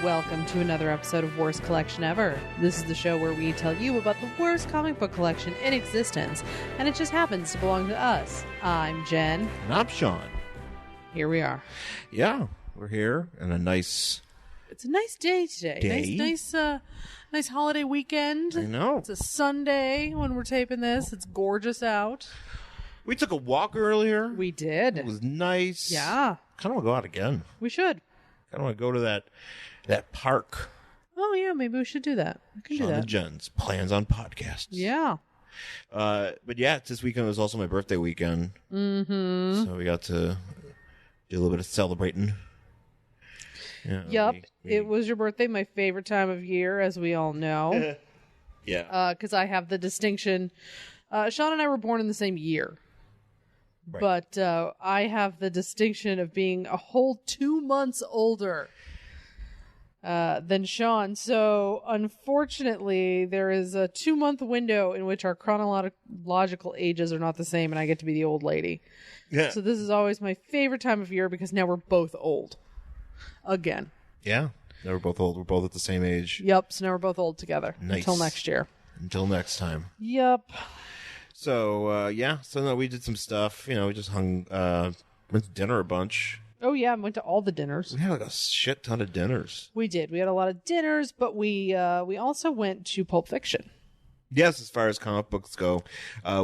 welcome to another episode of Worst Collection Ever. This is the show where we tell you about the worst comic book collection in existence, and it just happens to belong to us. I'm Jen. And I'm Sean. Here we are. Yeah, we're here in a nice... It's a nice day today. Nice holiday weekend. I know. It's a Sunday when we're taping this. It's gorgeous out. We took a walk earlier. We did. It was nice. Yeah. Kind of want to go out again. We should. Kind of want to go to that park. Oh, yeah, maybe we should do that. We can do Sean that. and Jen's plans on podcasts. Yeah. But yeah, this weekend was also my birthday weekend. Mm-hmm. So we got to do a little bit of celebrating. Yeah, Yep. It was your birthday, my favorite time of year, as we all know. Yeah. Because I have the distinction. Sean and I were born in the same year. Right. But I have the distinction of being a whole 2 months older than Sean. So, unfortunately, there is a 2-month window in which our chronological ages are not the same, and I get to be the old lady. Yeah. So this is always my favorite time of year because now we're both old. Again. Yeah. Now we're both old. We're both at the same age. Yep. So now we're both old together. Nice. Until next year. Until next time. Yep. So, yeah. So, no, we did some stuff. You know, we just went to dinner a bunch. Oh, yeah. I went to all the dinners. We had like a shit ton of dinners. We did. We had a lot of dinners, but we also went to Pulp Fiction. Yes, as far as comic books go.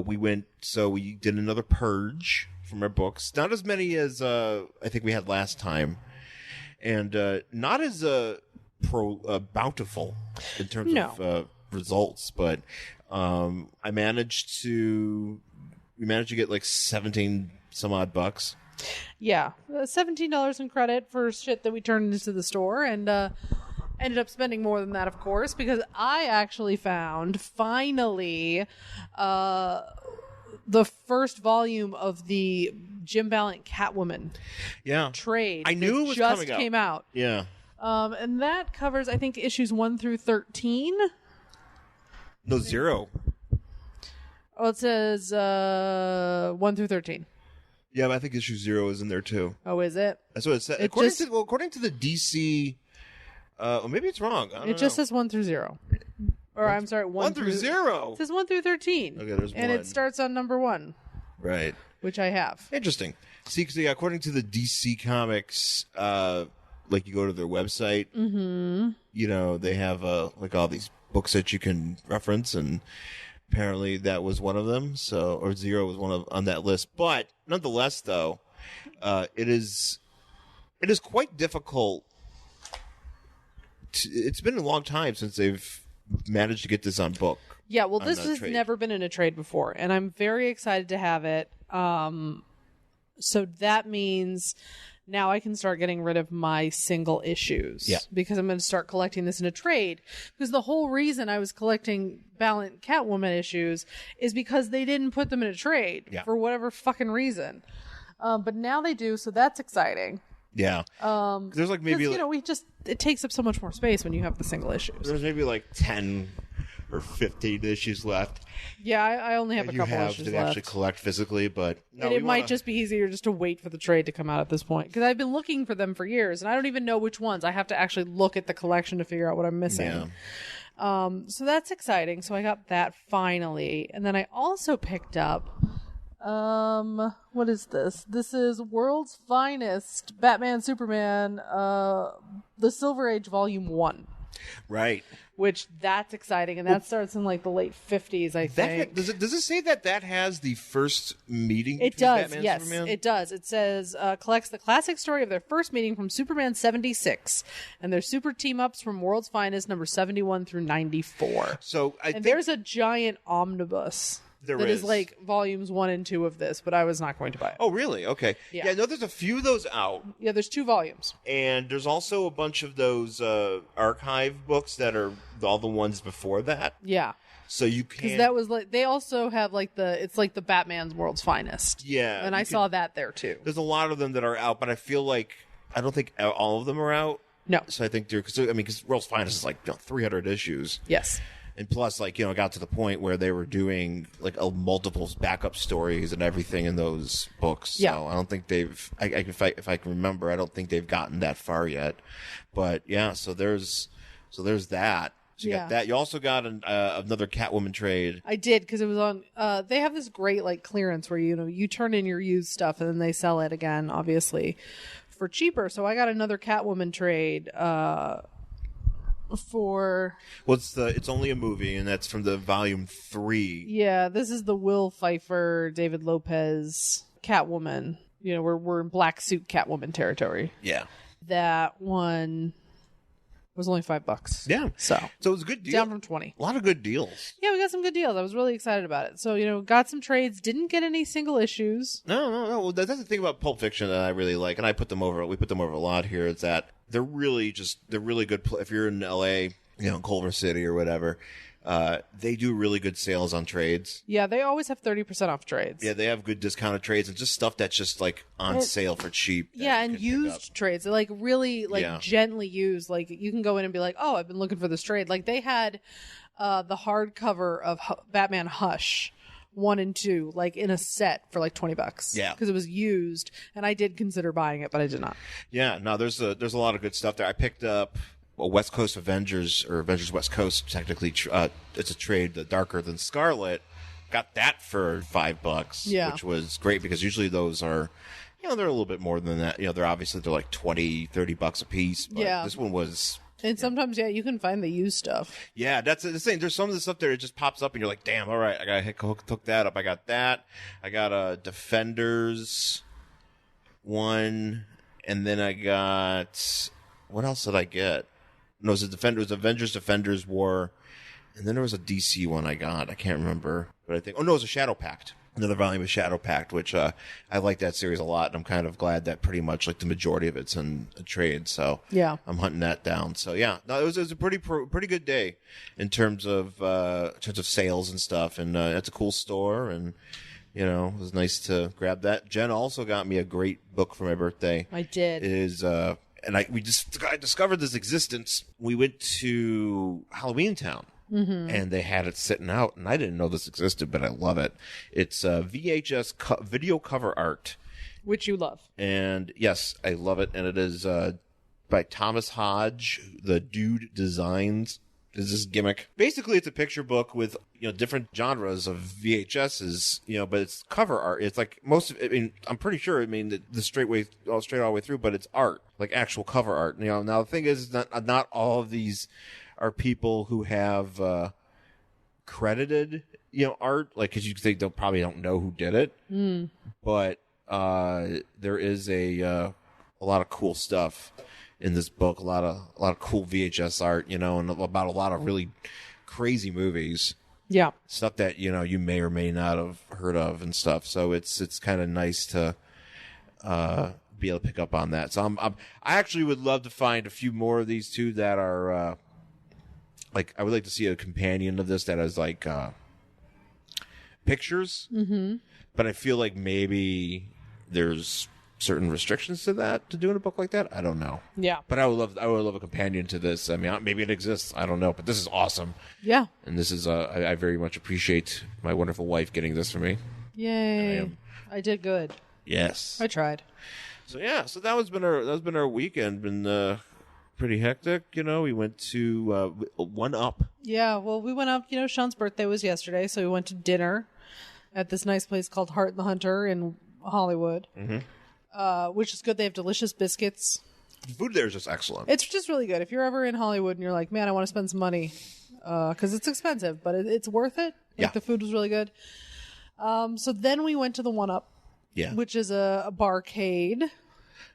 We did another purge from our books. Not as many as I think we had last time. And not as bountiful in terms of results, but we managed to get like 17 some odd bucks. Yeah, $17 in credit for shit that we turned into the store, and ended up spending more than that, of course, because I actually found finally the first volume of the Jim Balent Catwoman trade. I knew it was just coming out. Came out. Yeah. And that covers, I think, issues 1 through 13. No, 0. Oh, it says 1 through 13. Yeah, but I think issue 0 is in there too. Oh, is it? That's what it said. According to the DC, or maybe it's wrong. I don't know. It just says 1 through 0. Or I'm sorry, 1 through 0. It says 1 through 13. Okay, there's and 1. it starts on number 1. Right. Which I have. Interesting. See, 'cause, yeah, according to the DC Comics, like you go to their website, you know, they have like all these books that you can reference, and apparently that was one of them. So, or 0 was on that list. But nonetheless, though, it is quite difficult. It's been a long time since they've managed to get this on book. Yeah, well, this has trade. never been in a trade before, and I'm very excited to have it. So that means now I can start getting rid of my single issues. Yeah. Because I'm going to start collecting this in a trade. Because the whole reason I was collecting Balent Catwoman issues is because they didn't put them in a trade for whatever fucking reason. But now they do, so that's exciting. Yeah. There's like maybe, you know, it takes up so much more space when you have the single issues. there's maybe like 10 or 15 issues left. Yeah, I only have a couple issues to left. actually collect physically, but no, And it might just be easier just to wait for the trade to come out at this point. Because I've been looking for them for years, and I don't even know which ones. I have to actually look at the collection to figure out what I'm missing. Yeah. So that's exciting. So I got that finally. And then I also picked up, what is this? This is World's Finest Batman Superman, the Silver Age Volume 1. Right. Which that's exciting, and that starts in like the late 50s, I think. Does it say that has the first meeting? It between does, Batman yes, and Superman? it does. It says collects the classic story of their first meeting from Superman 76 and their super team ups from World's Finest number 71 through 94. So There's a giant omnibus. There that is is. like volumes 1 and 2 of this, but I was not going to buy it. Oh, really? Okay. Yeah. No, there's a few of those out, Yeah, there's 2 volumes. and there's also a bunch of those archive books that are all the ones before that. Yeah. So you Because can. that was like, they also have like it's like the Batman's World's Finest. Yeah. And I saw that there too. There's a lot of them that are out, but I feel like I don't think all of them are out. No. So I think because World's Finest is like 300 issues. Yes. And plus, like, it got to the point where they were doing like multiple backup stories and everything in those books. Yeah. So I don't think they've, if I can remember, I don't think they've gotten that far yet. But yeah, so there's that. So you got that. You also got another Catwoman trade. I did, because it was on. They have this great like clearance where you turn in your used stuff and then they sell it again, obviously, for cheaper. So I got another Catwoman trade. For it's only a movie, and that's from the volume 3. Yeah, this is the Will Pfeiffer, David Lopez Catwoman. We're in black suit Catwoman territory. Yeah, that one was only $5. Yeah, so it was a good deal. Down from 20. A lot of good deals. Yeah, we got some good deals. I was really excited about it. So got some trades. Didn't get any single issues. No. Well, that's the thing about Pulp Fiction that I really like, and we put them over a lot here. Is that they're really good. If you're in LA, Culver City or whatever, they do really good sales on trades. Yeah, they always have 30% off trades. Yeah, they have good discounted trades and just stuff that's just like on sale for cheap. Yeah, and used trades. They're like really gently used. Like you can go in and be like, oh, I've been looking for this trade. Like they had the hardcover of Batman Hush 1 and 2, like in a set for like $20. Yeah, because it was used, and I did consider buying it, but I did not. Yeah, no, there's a lot of good stuff there. I picked up West Coast Avengers, or Avengers West Coast. Technically, it's a trade, the Darker Than Scarlet. Got that for $5, which was great because usually those are, they're a little bit more than that. They're like $20-$30 a piece. But this one was. And sometimes, you can find the used stuff. Yeah, that's the thing. There's some of the stuff there that just pops up, and you're like, damn, all right, I got to hook that up. I got that. I got a Defenders one, and then I got, what else did I get? No, it was Avengers Defenders War, and then there was a DC one I got. I can't remember, but I think, it was a Shadow Pact. Another volume of Shadow Pact, which I like that series a lot, and I'm kind of glad that pretty much like the majority of it's in a trade. So yeah, I'm hunting that down. So yeah, no, it was a pretty good day in terms of sales and stuff, and it's a cool store, and it was nice to grab that. Jen also got me a great book for my birthday. I did. It is I discovered this existence. We went to Halloween Town. Mm-hmm. And they had it sitting out, and I didn't know this existed, but I love it. It's VHS video cover art, which you love. And yes, I love it. And it is by Thomas Hodge. The Dude Designs is this gimmick. Basically, it's a picture book with different genres of VHSs. But it's cover art. It's like I'm pretty sure. The straight all the way through, but it's art, like actual cover art. Now the thing is, not all of these are people who have credited art, like, because you think they probably don't know who did it. But there is a lot of cool stuff in this book, a lot of cool VHS art, and about a lot of really crazy movies, stuff that you may or may not have heard of and stuff. So it's kind of nice to be able to pick up on that. So I actually would love to find a few more of these too that are I would like to see a companion of this that has like pictures. Mm-hmm. But I feel like maybe there's certain restrictions to that, to doing a book like that. I don't know. Yeah. But I would love a companion to this. Maybe it exists. I don't know. But this is awesome. Yeah. And this is I very much appreciate my wonderful wife getting this for me. Yay! I did good. Yes. I tried. So yeah. So that's been our weekend. Been pretty hectic. We went to One Up. Yeah, well, we went up. Sean's birthday was yesterday, so we went to dinner at this nice place called Heart and the Hunter in Hollywood, which is good. They have delicious biscuits. The food there is just excellent. It's just really good. If you're ever in Hollywood and you're like, man, I want to spend some money, because it's expensive, but it's worth it. The food was really good. So then we went to the One Up, which is a barcade.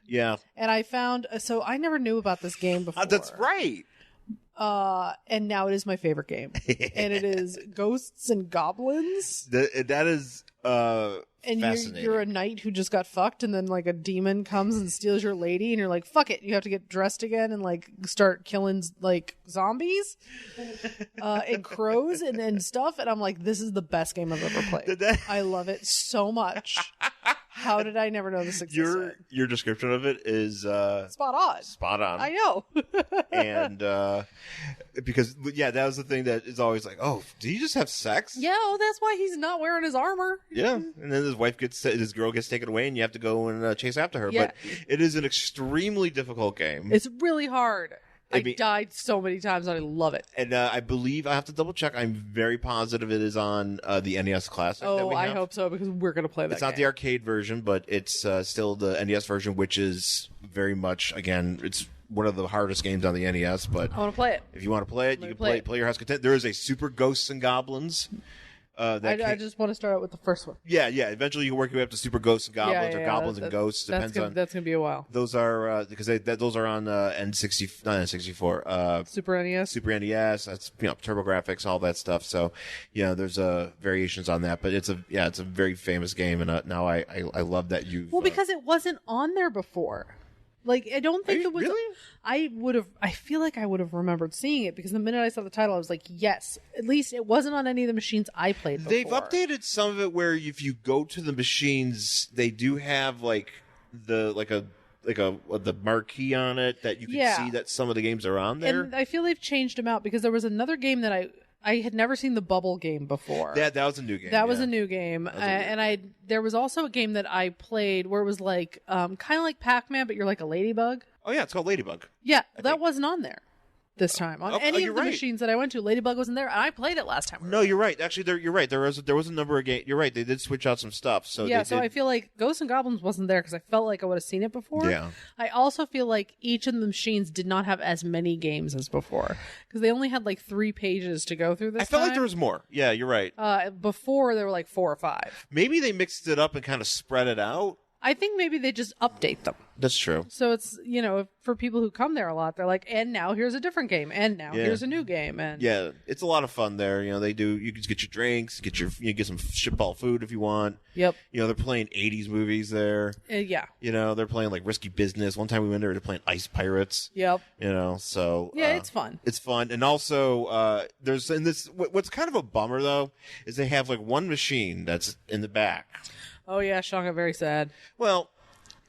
Yeah. And I found, so I never knew about this game before. That's right. And now it is my favorite game. And it is Ghosts and Goblins. That is and fascinating. You're a knight who just got fucked, and then like a demon comes and steals your lady, and you're like, fuck it. You have to get dressed again and like start killing like zombies and crows and stuff. And I'm like, this is the best game I've ever played. I love it so much. How did I never know this existed? Your description of it is spot on. Spot on. I know. And because that was the thing that is always like, oh, did he just have sex? Yeah, that's why he's not wearing his armor. Yeah, and then his girl gets taken away, and you have to go and chase after her. Yeah. But it is an extremely difficult game. It's really hard. I died so many times, and I love it. And I believe, I have to double check, I'm very positive it is on the NES Classic. that we have. I hope so, because we're going to play that It's not the arcade version, but it's still the NES version, which is very much, again, it's one of the hardest games on the NES. But I want to play it. if you want to play it, you can play your heart's content. There is a Super Ghosts and Goblins. I just want to start out with the first one. Yeah. Eventually, you work your way up to Super Ghosts and Goblins, or Goblins and Ghosts. That's going to be a while. Those are because those are on N60, not N64. Super NES. Super NES. That's TurboGrafx, all that stuff. So there's variations on that, but it's a very famous game, and now I love that you've. Well, because it wasn't on there before. Like, I don't think it was. Really? I feel like I would have remembered seeing it, because the minute I saw the title, I was like, yes. At least it wasn't on any of the machines I played before. They've updated some of it where if you go to the machines, they do have the marquee on it that you can see that some of the games are on there. And I feel they've changed them out, because there was another game that I had never seen the bubble game before. That was a new game. That was a new game. There was also a game that I played where it was like kind of like Pac-Man, but you're like a ladybug. Oh yeah, it's called Ladybug. Yeah, that wasn't on there this time on any of the machines that I went to. Ladybug wasn't there, and I played it last time. No, you're right. Actually, you're right. There was a number of games. You're right. They did switch out some stuff. So I feel like Ghosts and Goblins wasn't there because I felt like I would have seen it before. Yeah. I also feel like each of the machines did not have as many games as before, because they only had like 3 pages to go through this. I felt like there was more. Yeah, you're right. Before there were like 4 or 5. Maybe they mixed it up and kind of spread it out. I think maybe they just update them. That's true. So it's, for people who come there a lot, they're like, and now here's a different game, and now here's a new game. And yeah, it's a lot of fun there. You can get your drinks, get some shitball food if you want. Yep. They're playing 80s movies there. Yeah. They're playing like Risky Business. One time we went there, they're playing Ice Pirates. Yep. So yeah, it's fun. It's fun. And also, there's in this, what's kind of a bummer though, is they have like one machine that's in the back. Oh yeah, Sean got very sad. Well,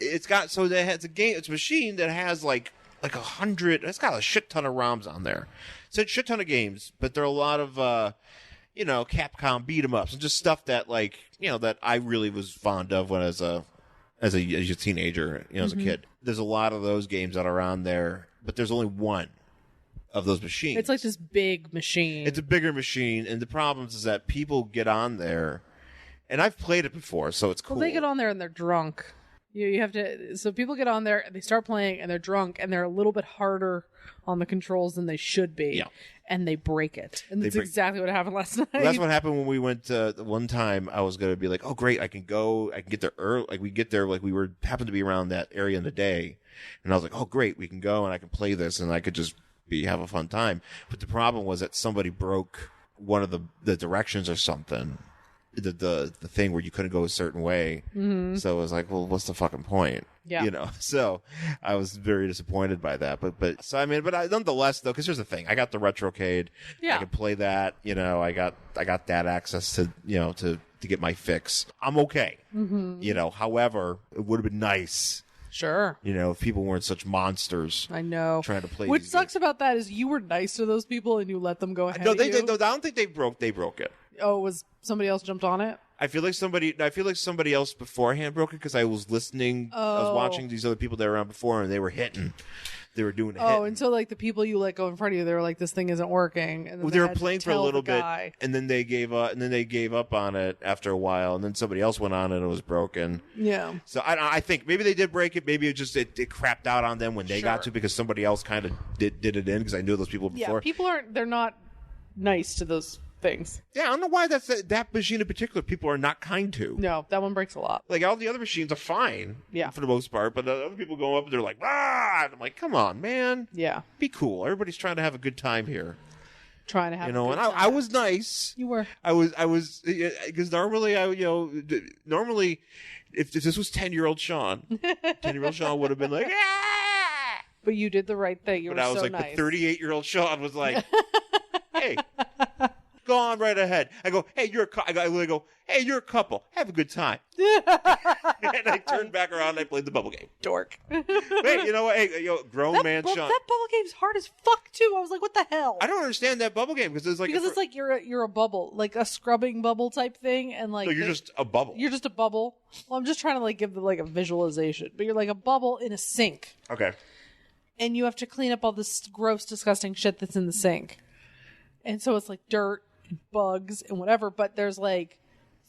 it's a machine that has like 100. It's got a shit ton of ROMs on there. So it's a shit ton of games, but there are a lot of Capcom beat 'em ups and just stuff that that I really was fond of when as a teenager, as a kid. There's a lot of those games that are on there, but there's only one of those machines. It's like this big machine. It's a bigger machine, and the problem is that people get on there. And I've played it before, so it's cool. Well, they get on there and they're drunk. You have to. So people get on there and they start playing and they're drunk and they're a little bit harder on the controls than they should be. Yeah. And they break it. And that's exactly what happened last night. Well, that's what happened when we went one time. I was going to be like, oh, great, I can get there early. Like, we get there, like, happened to be around that area in the day. And I was like, oh, great, we can go and I can play this and I could just have a fun time. But the problem was that somebody broke one of the directions or something. The thing where you couldn't go a certain way. Mm-hmm. So it was like, well, what's the fucking point? Yeah. So I was very disappointed by that. But nonetheless though, because here's the thing, I got the Retrocade. Yeah. I could play that. I got that access to to get my fix. I'm okay. Mm-hmm. However, it would have been nice. Sure. If people weren't such monsters. I know. Trying to play. Which sucks about that is you were nice to those people and you let them go ahead. No, I don't think they broke it. Oh, was somebody else jumped on it? I feel like somebody else beforehand broke it because I was listening. Oh. I was watching these other people that were around before, and they were hitting. They were doing a hit. Oh, and so like the people you let go in front of you, they were like, "This thing isn't working." And then they were playing for a little bit, and then they gave up. And then they gave up on it after a while, and then somebody else went on and it was broken. Yeah. So I think maybe they did break it. Maybe it just it crapped out on them when they got to because somebody else kind of did it in because I knew those people before. Yeah, people they're not nice to those things. Yeah, I don't know why that machine in particular people are not kind to. No, that one breaks a lot. Like all the other machines are fine, for the most part, but other people go up and they're like, ah! And I'm like, come on, man. Yeah. Be cool. Everybody's trying to have a good time here. Trying to have a good time. I was nice. You were. I was because normally if this was 10-year-old Sean, 10-year-old Sean would have been like, ah! But you did the right thing. You were so nice. But I was like, the 38-year-old Sean was like, hey, Go on right ahead. I go, hey, I go, hey, you're a couple. Have a good time. And I turned back around and I played the bubble game. Dork. Wait, you know what? Hey, grown man Sean. That bubble game's hard as fuck too. I was like, what the hell? I don't understand that bubble game because it's like you're a bubble, like a scrubbing bubble type thing, and like no, you're just a bubble. You're just a bubble. Well, I'm just trying to like give the, like a visualization, but you're like a bubble in a sink. Okay. And you have to clean up all this gross, disgusting shit that's in the sink. And so it's like dirt and bugs and whatever, but there's like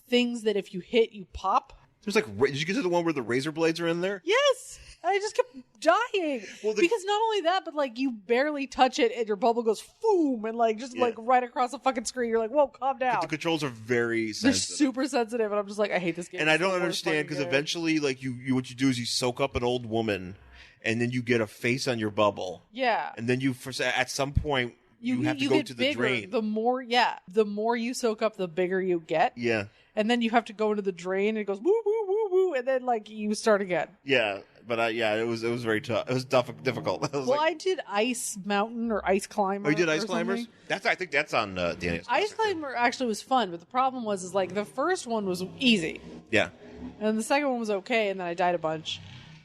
things that if you hit, you pop. There's like, did you get to the one where the razor blades are in there? Yes! I just kept dying. Well, because not only that, but like you barely touch it and your bubble goes boom and like just like right across the fucking screen. You're like, whoa, calm down. But the controls are very sensitive. They're super sensitive, and I'm just like, I hate this game. And I don't understand because eventually, like you, what you do is you soak up an old woman, and then you get a face on your bubble. Yeah. And then at some point you have to go to the drain. The more you soak up, the bigger you get. Yeah. And then you have to go into the drain, and it goes woo woo woo woo, and then like you start again. Yeah, but it was very tough. It was difficult. I did Ice Mountain or Ice Climber. Oh, you did Ice Climbers? I think that's on Danny's. Ice Climber actually was fun, but the problem was like the first one was easy. Yeah. And the second one was okay, and then I died a bunch.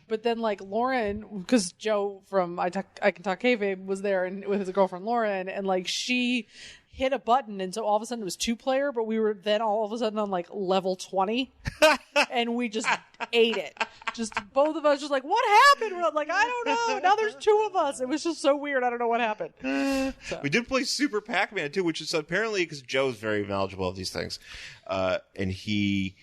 But then, like, Lauren, because Joe from I Can Talk Kayfabe was there and with his girlfriend Lauren, and, like, she hit a button, and so all of a sudden it was 2-player, but we were then all of a sudden on, like, level 20, and we just ate it. Just both of us just like, what happened? We're like, I don't know. Now there's 2 of us. It was just so weird. I don't know what happened. So. We did play Super Pac-Man, too, which is apparently because Joe's very knowledgeable of these things, and he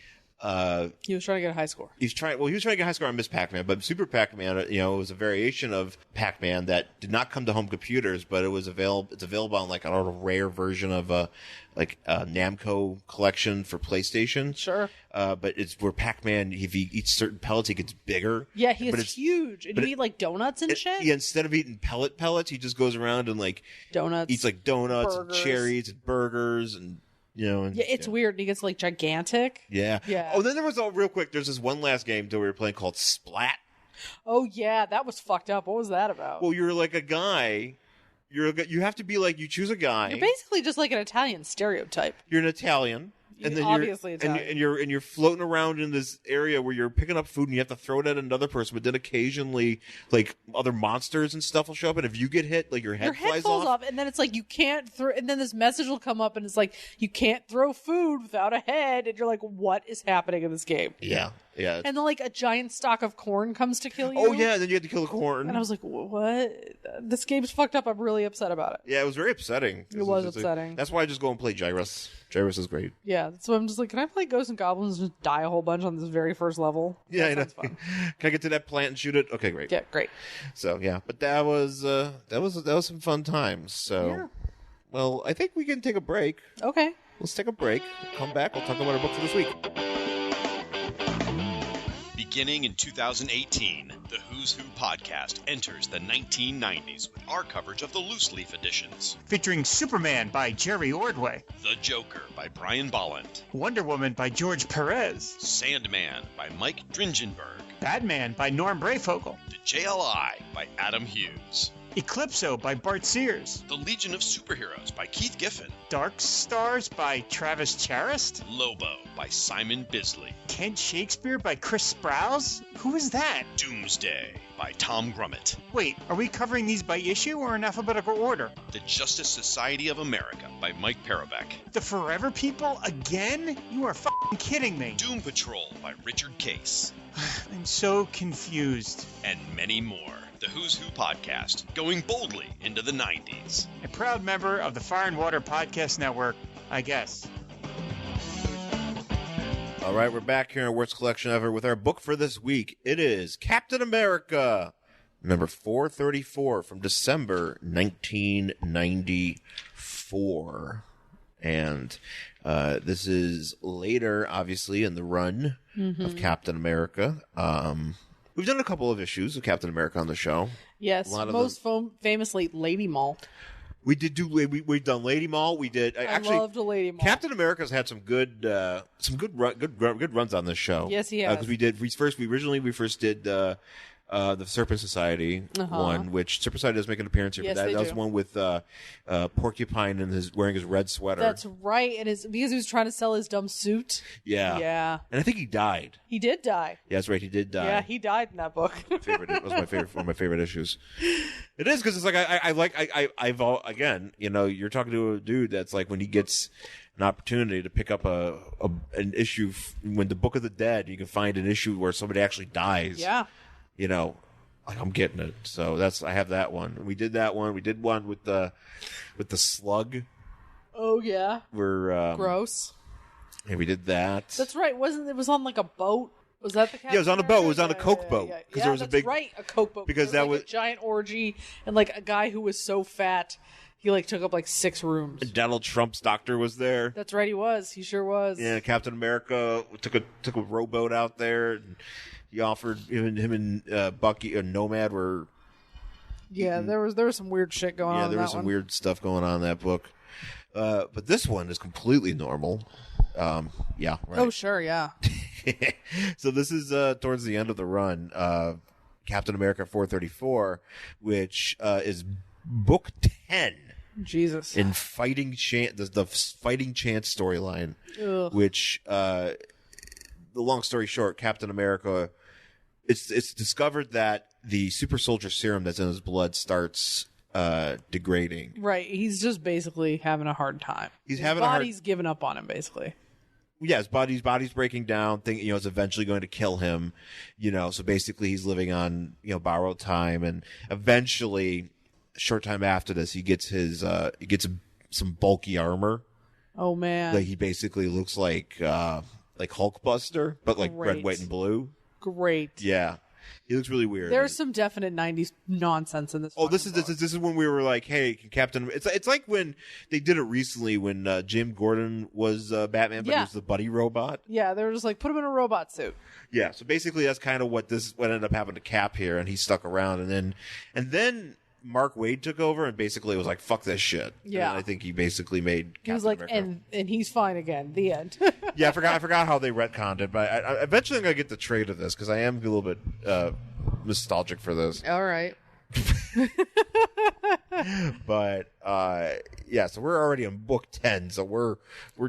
was trying to get a high score. He was trying to get a high score on Miss Pac-Man, but Super Pac-Man, was a variation of Pac-Man that did not come to home computers, but it was available. It's available on like a rare version of a Namco collection for PlayStation. Sure. But it's where Pac-Man, if he eats certain pellets, he gets bigger. Yeah, he's huge, and you eat like donuts and shit. Yeah, instead of eating pellets, he just goes around and like eats like donuts and cherries and burgers and. It's weird. And he gets like gigantic. Yeah. Oh, then there was real quick. There's this one last game that we were playing called Splat. Oh yeah, that was fucked up. What was that about? Well, you're like a guy. You have to be like you choose a guy. You're basically just like an Italian stereotype. You're an Italian. And then obviously Italian. And you're floating around in this area where you're picking up food and you have to throw it at another person, but then occasionally like other monsters and stuff will show up, and if you get hit, like your head falls off, and then it's like you can't throw, and then this message will come up and it's like you can't throw food without a head, and you're like, what is happening in this game? Yeah. And then like a giant stalk of corn comes to kill you. Oh yeah, and then you have to kill the corn. And I was like, what? This game's fucked up. I'm really upset about it. Yeah, it was very upsetting. It was upsetting. That's why I just go and play Gyros. Gyros is great. Yeah, so I'm just like, can I play Ghosts and Goblins and just die a whole bunch on this very first level? Yeah, I know. Fun. Can I get to that plant and shoot it? Okay, great. Yeah, great. So yeah, but that was some fun times. So, yeah. Well, I think we can take a break. Okay. Let's take a break. Come back. We'll talk about our book for this week. Beginning in 2018, the Who's Who podcast enters the 1990s with our coverage of the loose leaf editions. Featuring Superman by Jerry Ordway, The Joker by Brian Bolland, Wonder Woman by George Perez, Sandman by Mike Dringenberg, Batman by Norm Brayfogle, The JLI by Adam Hughes, Eclipso by Bart Sears, The Legion of Superheroes by Keith Giffen, Dark Stars by Travis Charest, Lobo by Simon Bisley, Kent Shakespeare by Chris Sprouse? Who is that? Doomsday by Tom Grummett. Wait, are we covering these by issue or in alphabetical order? The Justice Society of America by Mike Parobeck. The Forever People again? You are f***ing kidding me. Doom Patrol by Richard Case. I'm so confused. And many more. The Who's Who podcast, going boldly into the 90s. A proud member of the Fire and Water Podcast Network, I guess. All right, we're back here in Worst Collection Ever with our book for this week. It is Captain America, number 434 from December 1994. And this is later, obviously, in the run of Captain America. We've done a couple of issues of Captain America on the show. Yes, most famously Lady Maul. We did do. We've done Lady Maul. We did. I loved Lady Maul. Captain America's had some good runs on this show. Yes, he has. Because we first did the Serpent Society one, which Serpent Society does make an appearance here. Yes, but they that was do. one with Porcupine and wearing his red sweater. That's right. And because he was trying to sell his dumb suit. Yeah. Yeah. And I think he died. He did die. Yeah, that's right. He did die. Yeah, he died in that book. It was my favorite, one of my favorite issues. It is because it's like I've again, you're talking to a dude that's like when he gets an opportunity to pick up an issue when the Book of the Dead, you can find an issue where somebody actually dies. Yeah. Like I'm getting it. So I have that one. We did that one. We did one with the slug. Oh yeah. We're gross. Yeah, we did that. That's right. It was on like a boat? Was that the Captain Yeah, it was on a boat. It was on a Coke boat. Yeah, Because there was a big right, a Coke boat. because There that was was a giant orgy and like a guy who was so fat he like took up like 6 rooms. Donald Trump's doctor was there. That's right, he was. He sure was. Yeah, Captain America took a rowboat out there. And he offered him and Bucky and Nomad were. Yeah, there was some weird shit going on. Yeah, there in was that some one. weird stuff going on in that book. But this one is completely normal. Yeah, right. Oh sure, yeah. So this is towards the end of the run, Captain America 434, which is book 10 Jesus. in Fighting Chance, the Fighting Chance storyline, which the long story short, Captain America, it's discovered that the super soldier serum that's in his blood starts degrading. Right, he's just basically having a hard time. His body's giving up on him, basically. Yeah, his body's breaking down. It's eventually going to kill him. So basically he's living on borrowed time, and eventually, a short time after this, he gets some bulky armor. Oh man, Like he basically looks like Hulkbuster, but like red, Great. white, and blue. great. Yeah, he looks really weird. There's some definite 90s nonsense in this. Oh, this fucking is book. this is when we were like, hey, can Captain? It's like when they did it recently when Jim Gordon was Batman, but he Yeah. was the buddy robot. Yeah, they were just like, put him in a robot suit. Yeah, so basically that's kind of what ended up happening to Cap here, and he stuck around, and then Mark Waid took over and basically was like, fuck this shit. Yeah. And I think he basically made He was Captain like, America. and he's fine again. The end. Yeah, I forgot how they retconned it, but I eventually I'm gonna get the trade of this because I am a little bit nostalgic for this. All right. But yeah, so we're already in book 10, so we're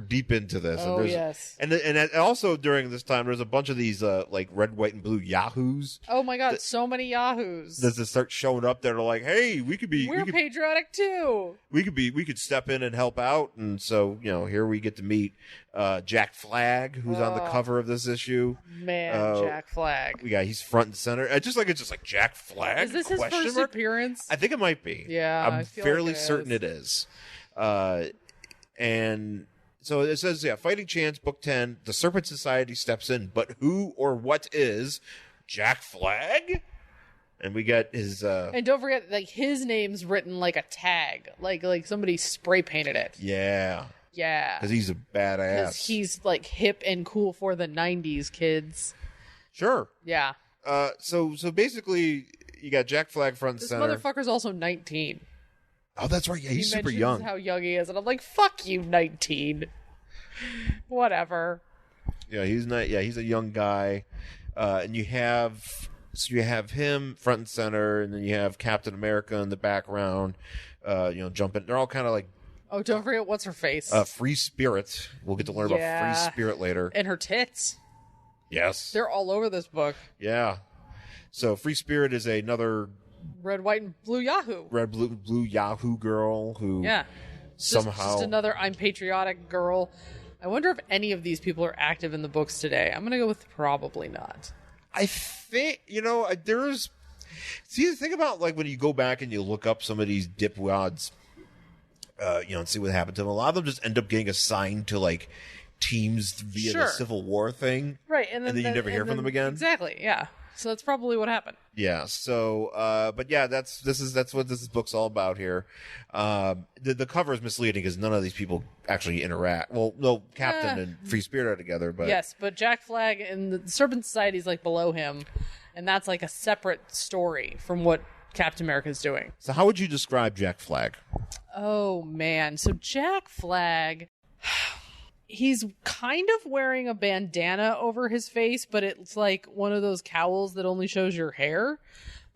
deep into this. Oh, and yes. and also during this time, there's a bunch of these like red, white, and blue yahoos Oh my god, so many yahoos. that just start showing up. That are like, hey, we could patriotic too. we could step in and help out. And so here we get to meet Jack Flag, who's on the cover of this issue. Man, Jack Flag. He's front and center. It's just like Jack Flag. Is this his Question first mark? appearance? I think it might be. Yeah, I I'm feel fairly like it certain is. it is. And so it says, Fighting Chance, book 10, the Serpent Society steps in, but who or what is Jack Flag? And we got his And don't forget, like his name's written like a tag, like somebody spray painted it. yeah, Yeah, because he's a because badass. he's like hip and cool for the '90s kids. Sure. Yeah, So basically, you got Jack Flag front and this center. motherfucker's also 19. Oh, that's right. Yeah, he's He super mentions young. How young he is, and I'm like, fuck you, 19. Whatever. Yeah, he's not. Yeah, he's a young guy, and you have him front and center, and then you have Captain America in the background. Jumping. They're all kind of like Oh, don't forget what's her face Free Spirit. We'll get to learn about Yeah. Free Spirit later. and her tits. Yes. They're all over this book. Yeah. So Free Spirit is another Red, white, and blue Yahoo. red, blue Yahoo girl who Yeah. somehow Just another I'm patriotic girl. I wonder if any of these people are active in the books today. I'm going to go with probably not. I think there's. See, the thing about like when you go back and you look up some of these dipwads, and see what happened to them. A lot of them just end up getting assigned to like teams via the Sure. Civil War thing, Right. and then you never hear from them again. Exactly. Yeah. So that's probably what happened. Yeah. So, but yeah, that's what this book's all about here. The cover is misleading because none of these people actually interact. Well, no, Captain and Free Spirit are together, but Yes, but Jack Flag and the Serpent Society is like below him, and that's like a separate story from what Captain America is doing. So, how would you describe Jack Flag? Oh man, so Jack Flag, He's kind of wearing a bandana over his face, but it's like one of those cowls that only shows your hair.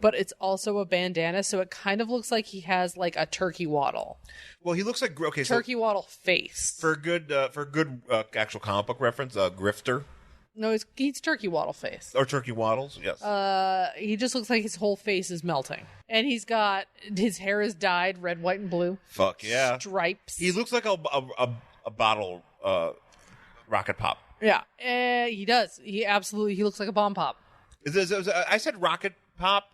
But it's also a bandana, so it kind of looks like he has like a turkey waddle. Well, he looks like Turkey waddle face. for a good actual comic book reference, grifter No, he's turkey waddle face. or turkey waddles. Yes. He just looks like his whole face is melting, and his hair is dyed red, white, and blue. Fuck yeah. Stripes. He looks like a bottle rocket pop. Yeah, he does. He looks like a bomb pop. I said rocket pop,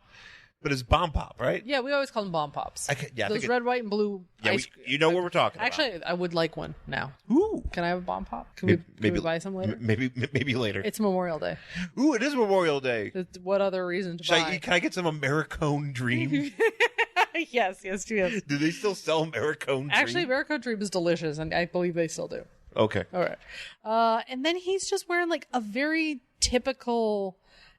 but it's bomb pop, right? Yeah, we always call them bomb pops. I Those think red, white, and blue. Yeah, ice you know what we're talking about. Actually, I would like one now. Ooh. Can I have a bomb pop? Can we buy some later? Maybe later. It's Memorial Day. Ooh, it is Memorial Day. What other reason to buy? Can I get some Americone Dream? Yes. Do they still sell Americone Dream? Actually, American Dream is delicious, and I believe they still do. Okay. All right. And then he's just wearing like a very typical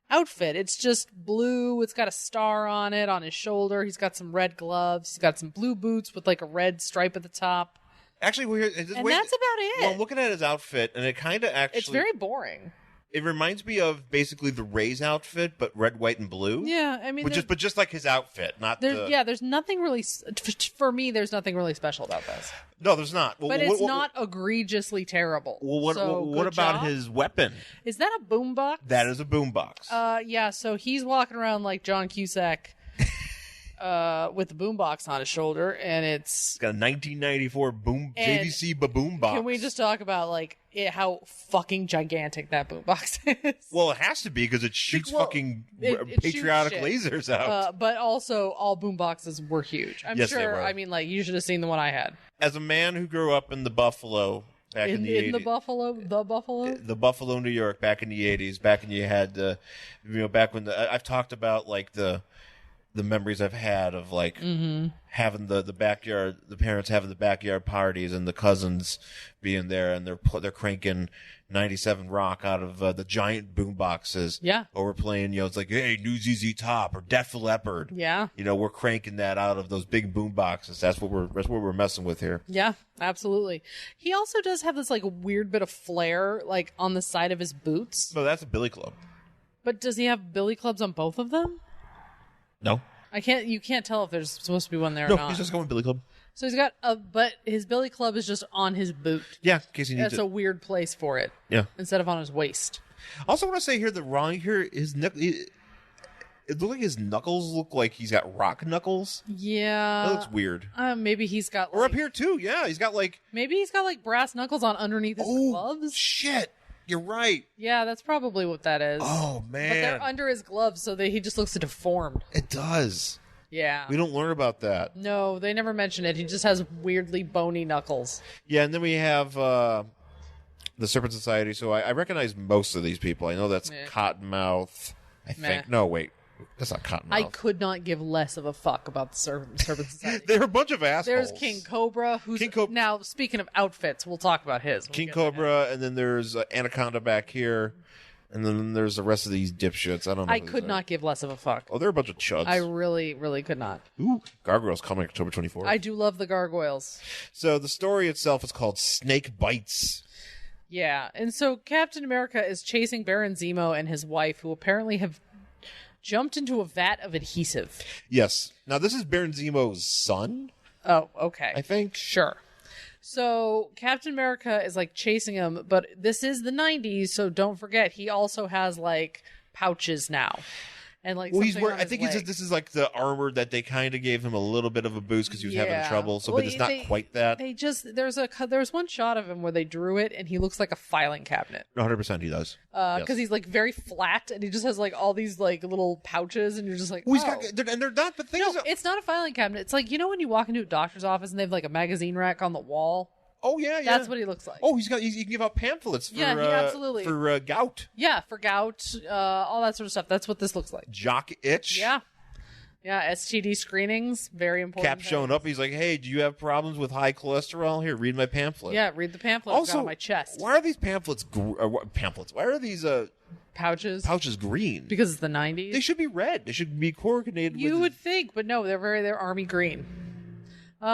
outfit. It's just blue. It's got a star on it on his shoulder. He's got some red gloves. He's got some blue boots with like a red stripe at the top. Actually, that's about it. Well, I'm looking at his outfit, and it kind of actually... It's very boring. It reminds me of basically the Ray's outfit, but red, white, and blue. Yeah, I mean... But just like his outfit, not the... Yeah, there's nothing really... For me, there's nothing really special about this. No, there's not. But it's not egregiously terrible. Well, what about his weapon? Is that a boombox? That is a boombox. Yeah, so he's walking around like John Cusack with the boombox on his shoulder, and it's got a 1994 JVC boombox. Can we just talk about like how fucking gigantic that boombox is? Well, it has to be because it shoots it patriotic shoots lasers out. But also, all boomboxes were huge. I'm Yes, sure. they were. I mean, like you should have seen the one I had. As a man who grew up in the Buffalo back in the 80s. The Buffalo, New York, back in the 80s, back when you had, back when I've talked about like the memories I've had of like having the backyard, the parents having the backyard parties and the cousins being there, and they're cranking 97 Rock out of the giant boom boxes. Yeah. Or we're playing, it's like, hey, new ZZ Top or Def Leppard. Yeah. We're cranking that out of those big boom boxes. That's what we're messing with here. Yeah, absolutely. He also does have this like weird bit of flair like on the side of his boots. No, that's a billy club. But does he have billy clubs on both of them? No. You can't tell if there's supposed to be one there or No, not. he's just going billy club. So he's got but his billy club is just on his boot. Yeah, in case he needs That's a weird place for it. Yeah. Instead of on his waist. Also want to say here it looks like his knuckles look like he's got rock knuckles. Yeah. That looks weird. Maybe he's got Or up here too, yeah. He's got like... Maybe he's got like brass knuckles on underneath his gloves. Shit. You're right. Yeah, that's probably what that is. Oh, man. But they're under his gloves, so he just looks deformed. It does. Yeah. We don't learn about that. No, they never mention it. He just has weirdly bony knuckles. Yeah, and then we have the Serpent Society. So I recognize most of these people. I know that's Cottonmouth. I think. No, wait. That's not Cottonmouth. I could not give less of a fuck about the Serpent Society. They're a bunch of assholes. There's King Cobra, now, speaking of outfits, we'll talk about his. King Cobra, and then there's Anaconda back here, and then there's the rest of these dipshits. I don't know. I could not give less of a fuck. Oh, they're a bunch of chuds. I really, really could not. Ooh, Gargoyle's coming October 24th. I do love the gargoyles. So the story itself is called Snake Bites. Yeah, and so Captain America is chasing Baron Zemo and his wife, who apparently have jumped into a vat of adhesive. Yes. Now, this is Baron Zemo's son. Oh, okay. I think. Sure. So Captain America is like chasing him, but this is the 90s, so don't forget he also has like pouches now. And like, well, he's wearing. I think this is like the armor that they kind of gave him a little bit of a boost because he was having trouble. So, but it's not quite that. There's one shot of him where they drew it, and he looks like a filing cabinet. 100% he does. Because he's like very flat, and he just has like all these like little pouches, and you're just like, oh. He's got, and they're not. But it's not a filing cabinet. It's like, when you walk into a doctor's office and they have like a magazine rack on the wall. Oh, yeah. That's what he looks like. Oh, he can give out pamphlets for, absolutely. For gout. Yeah, for gout, all that sort of stuff. That's what this looks like. Jock itch. Yeah. Yeah, STD screenings, very important. Cap showing up. He's like, hey, do you have problems with high cholesterol? Here, read my pamphlet. Yeah, read the pamphlet. Also, on my chest. Why are these pamphlets, why are these pouches green? Because it's the 90s. They should be red. They should be coordinated. You would think, but no, they're army green.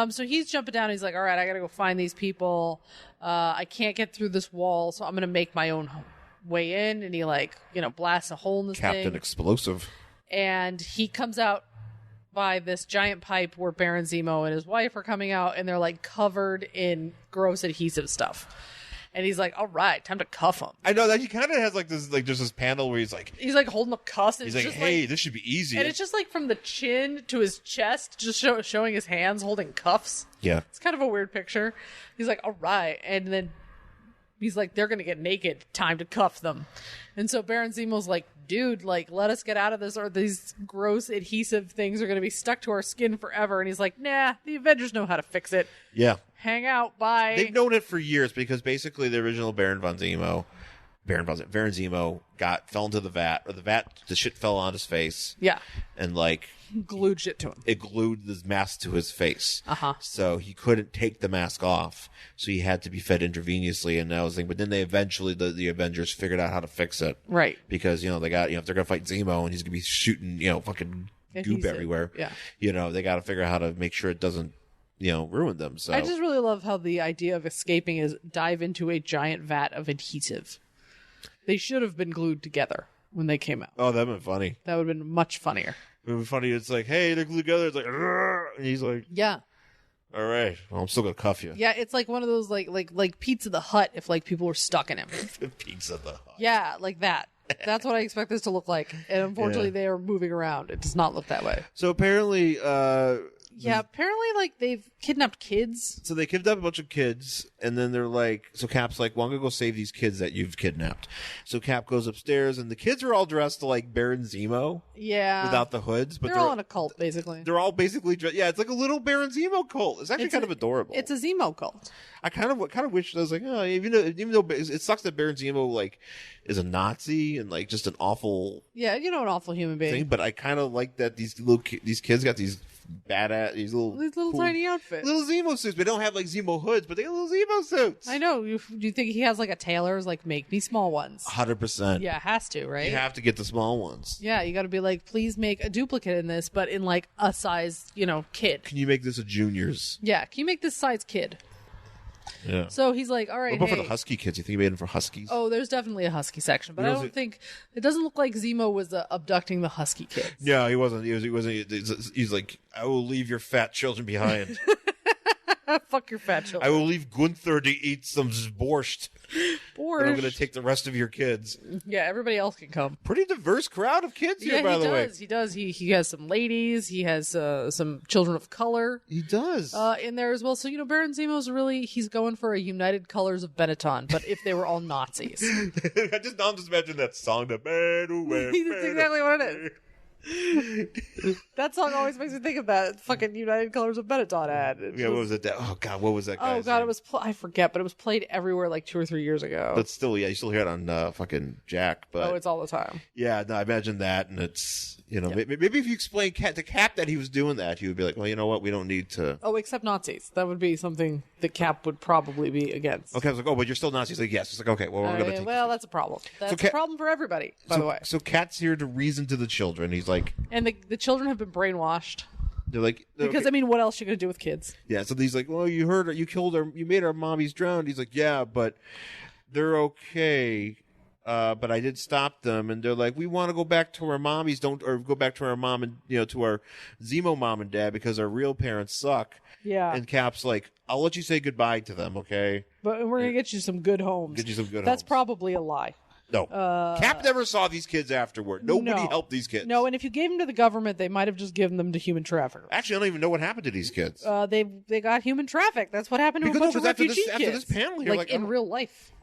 So he's jumping down. He's like, all right, I got to go find these people. I can't get through this wall, so I'm going to make my own way in. And he blasts a hole in this Captain thing. Explosive. And he comes out by this giant pipe where Baron Zemo and his wife are coming out, and they're like covered in gross adhesive stuff. And he's like, all right, time to cuff him. I know that he kind of has just this panel where he's like holding up cuffs. And he's it's like, just hey, this should be easy. And it's just like from the chin to his chest, just showing his hands holding cuffs. Yeah. It's kind of a weird picture. He's like, all right. And then he's like, they're going to get naked. Time to cuff them. And so Baron Zemo's like, dude, let us get out of this, or these gross adhesive things are going to be stuck to our skin forever. And he's like, nah, the Avengers know how to fix it. Yeah. Hang out, bye. They've known it for years because basically the original Baron Zemo fell into the vat, or the shit fell on his face. Yeah. And glued shit to him. It glued this mask to his face. Uh-huh. So he couldn't take the mask off. So he had to be fed intravenously, and that was the thing. But then they eventually, the Avengers figured out how to fix it. Right. Because, they got, if they're going to fight Zemo and he's going to be shooting, fucking goop everywhere. Yeah. They got to figure out how to make sure it doesn't, ruin them. So I just really love how the idea of escaping is dive into a giant vat of adhesive. They should have been glued together when they came out. Oh, that would have been funny. That would have been much funnier. It would be funny. It's like, hey, they're glued together. It's like, "Argh," and he's like, Yeah. all right, well, I'm still gonna cuff you. Yeah, it's like one of those like Pizza the Hut if people were stuck in him. Pizza the Hut. Yeah, like that. That's what I expect this to look like. And unfortunately, they are moving around. It does not look that way. So apparently, apparently, they've kidnapped kids. So they kidnapped a bunch of kids, and then they're like, so Cap's like, well, I'm gonna go save these kids that you've kidnapped. So Cap goes upstairs, and the kids are all dressed like Baron Zemo. Yeah. Without the hoods, but they're all in a cult, basically. They're all basically dressed. Yeah, it's like a little Baron Zemo cult. It's actually kind of adorable. It's a Zemo cult. I kind of wish I was like, oh, even though it sucks that Baron Zemo is a Nazi and just an awful an awful human being. thing, but I kind of like that these kids got these badass these little cool, tiny outfits, little Zemo suits. They don't have Zemo hoods, but they got little Zemo suits. I know. Do you think he has a tailor's make me small ones? 100%. Yeah, has to, right? You have to get the small ones. Yeah, you got to be please make a duplicate in this, but in a size kid. Can you make this a juniors? Yeah, can you make this size kid? Yeah. So he's like, all right, what about for the husky kids? You think he made them for huskies? Oh, there's definitely a husky section, but I don't think it doesn't look like Zemo was abducting the husky kids. No, he wasn't. He wasn't. He's like, I will leave your fat children behind. Fuck your fat children. I will leave Gunther to eat some borscht. Borscht. And I'm going to take the rest of your kids. Yeah, everybody else can come. Pretty diverse crowd of kids here, by the way. He does. He has some ladies. He has some children of color. He does. In there as well. So, Baron Zemo's he's going for a United Colors of Benetton, but if they were all Nazis. I just imagine that song. That's exactly what it is. That song always makes me think of that fucking United Colors of Benetton ad. What was it? Oh God, what was that guy's Oh God, name? it was I forget, but it was played everywhere 2 or 3 years ago. But still, you still hear it on fucking Jack. But it's all the time. Yeah, no, I imagine that, and it's maybe if you explain to Cap that he was doing that, he would be like, well, you know what, we don't need to. Oh, except Nazis. That would be something that Cap would probably be against. Okay, I was like, oh, but you're still Nazis. Like, yes. It's like, okay, well, we're gonna take. Well, that's a problem. That's a problem for everybody. By the way. So Cat's here to reason to the children. He's like, and the children have been brainwashed. They're like, because okay. what else are you gonna do with kids? Yeah. So he's like, well, you heard her, you killed her, you made our mommies drown. He's like, yeah, but they're okay. But I did stop them, and they're like, we want to go back to our mommies, or go back to our mom and to our Zemo mom and dad because our real parents suck. Yeah. And Cap's like, I'll let you say goodbye to them, okay? But we're gonna get you some good homes. That's probably a lie. No. Cap never saw these kids afterward. Nobody helped these kids. No, and if you gave them to the government, they might have just given them to human traffickers. Actually, I don't even know what happened to these kids. They got human trafficked. That's what happened to a bunch of refugee kids. After this panel here, in real life.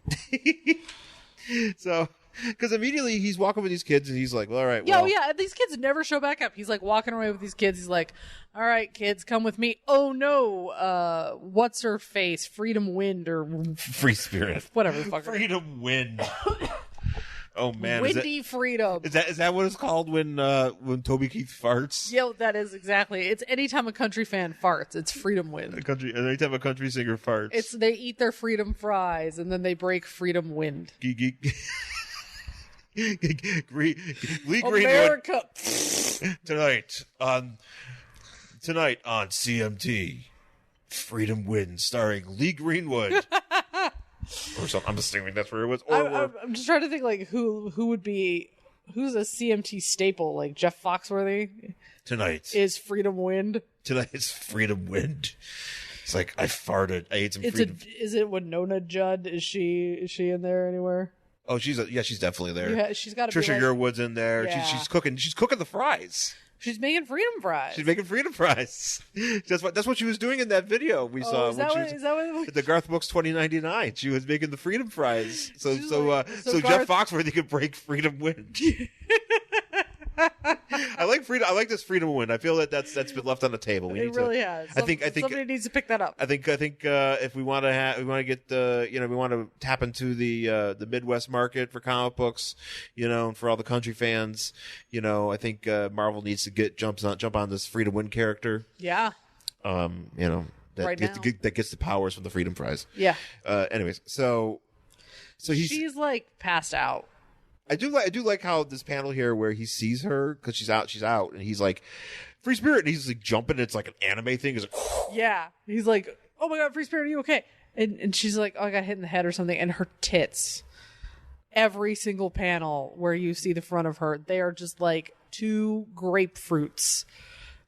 So, because immediately he's walking with these kids, and he's like, well, all right. Yeah, these kids never show back up. He's walking away with these kids. He's like, all right, kids, come with me. Oh, no. What's her face? Freedom Wind or... Free Spirit. Whatever the fuck. Freedom Wind. Oh man, Windy Freedom. Is that what it's called when Toby Keith farts? Yeah, that is exactly. It's anytime a country fan farts, it's Freedom Wind. Anytime a country singer farts, they eat their freedom fries and then they break Freedom Wind. Lee America. Greenwood tonight on CMT. Freedom Wins, starring Lee Greenwood. Or something. I'm assuming that's where it was. Or I'm just trying to think like who's a CMT staple, like Jeff Foxworthy is Freedom Wind. Tonight's Freedom Wind. It's like I farted. I ate some freedom. Is it Winona Judd? Is she in there anywhere? Oh, she's definitely there. Yeah, she's got to. Trisha Yearwood's in there. Yeah. She's cooking the fries. She's making freedom fries. She's making freedom fries. That's what she was doing in that video we saw. Is that what the Garth Books 2099? She was making the freedom fries. So Garth... Jeff Foxworthy could break Freedom Wind. I like freedom. I like this Freedom Wind. I feel that's been left on the table. It really has. I think somebody needs to pick that up. I think if we want to get we want to tap into the Midwest market for comic books, and for all the country fans, I think Marvel needs to jump on this Freedom Wind character. Yeah. That gets the powers from the Freedom Fries. Yeah. Anyways, so she's like passed out. I do like how this panel here where he sees her because she's out, and he's like, "Free Spirit," and he's like jumping. It's like an anime thing. He's like, yeah. He's like, "Oh my God, Free Spirit, are you okay?" And she's like, "Oh, I got hit in the head or something." And her tits, every single panel where you see the front of her, they are just like two grapefruits,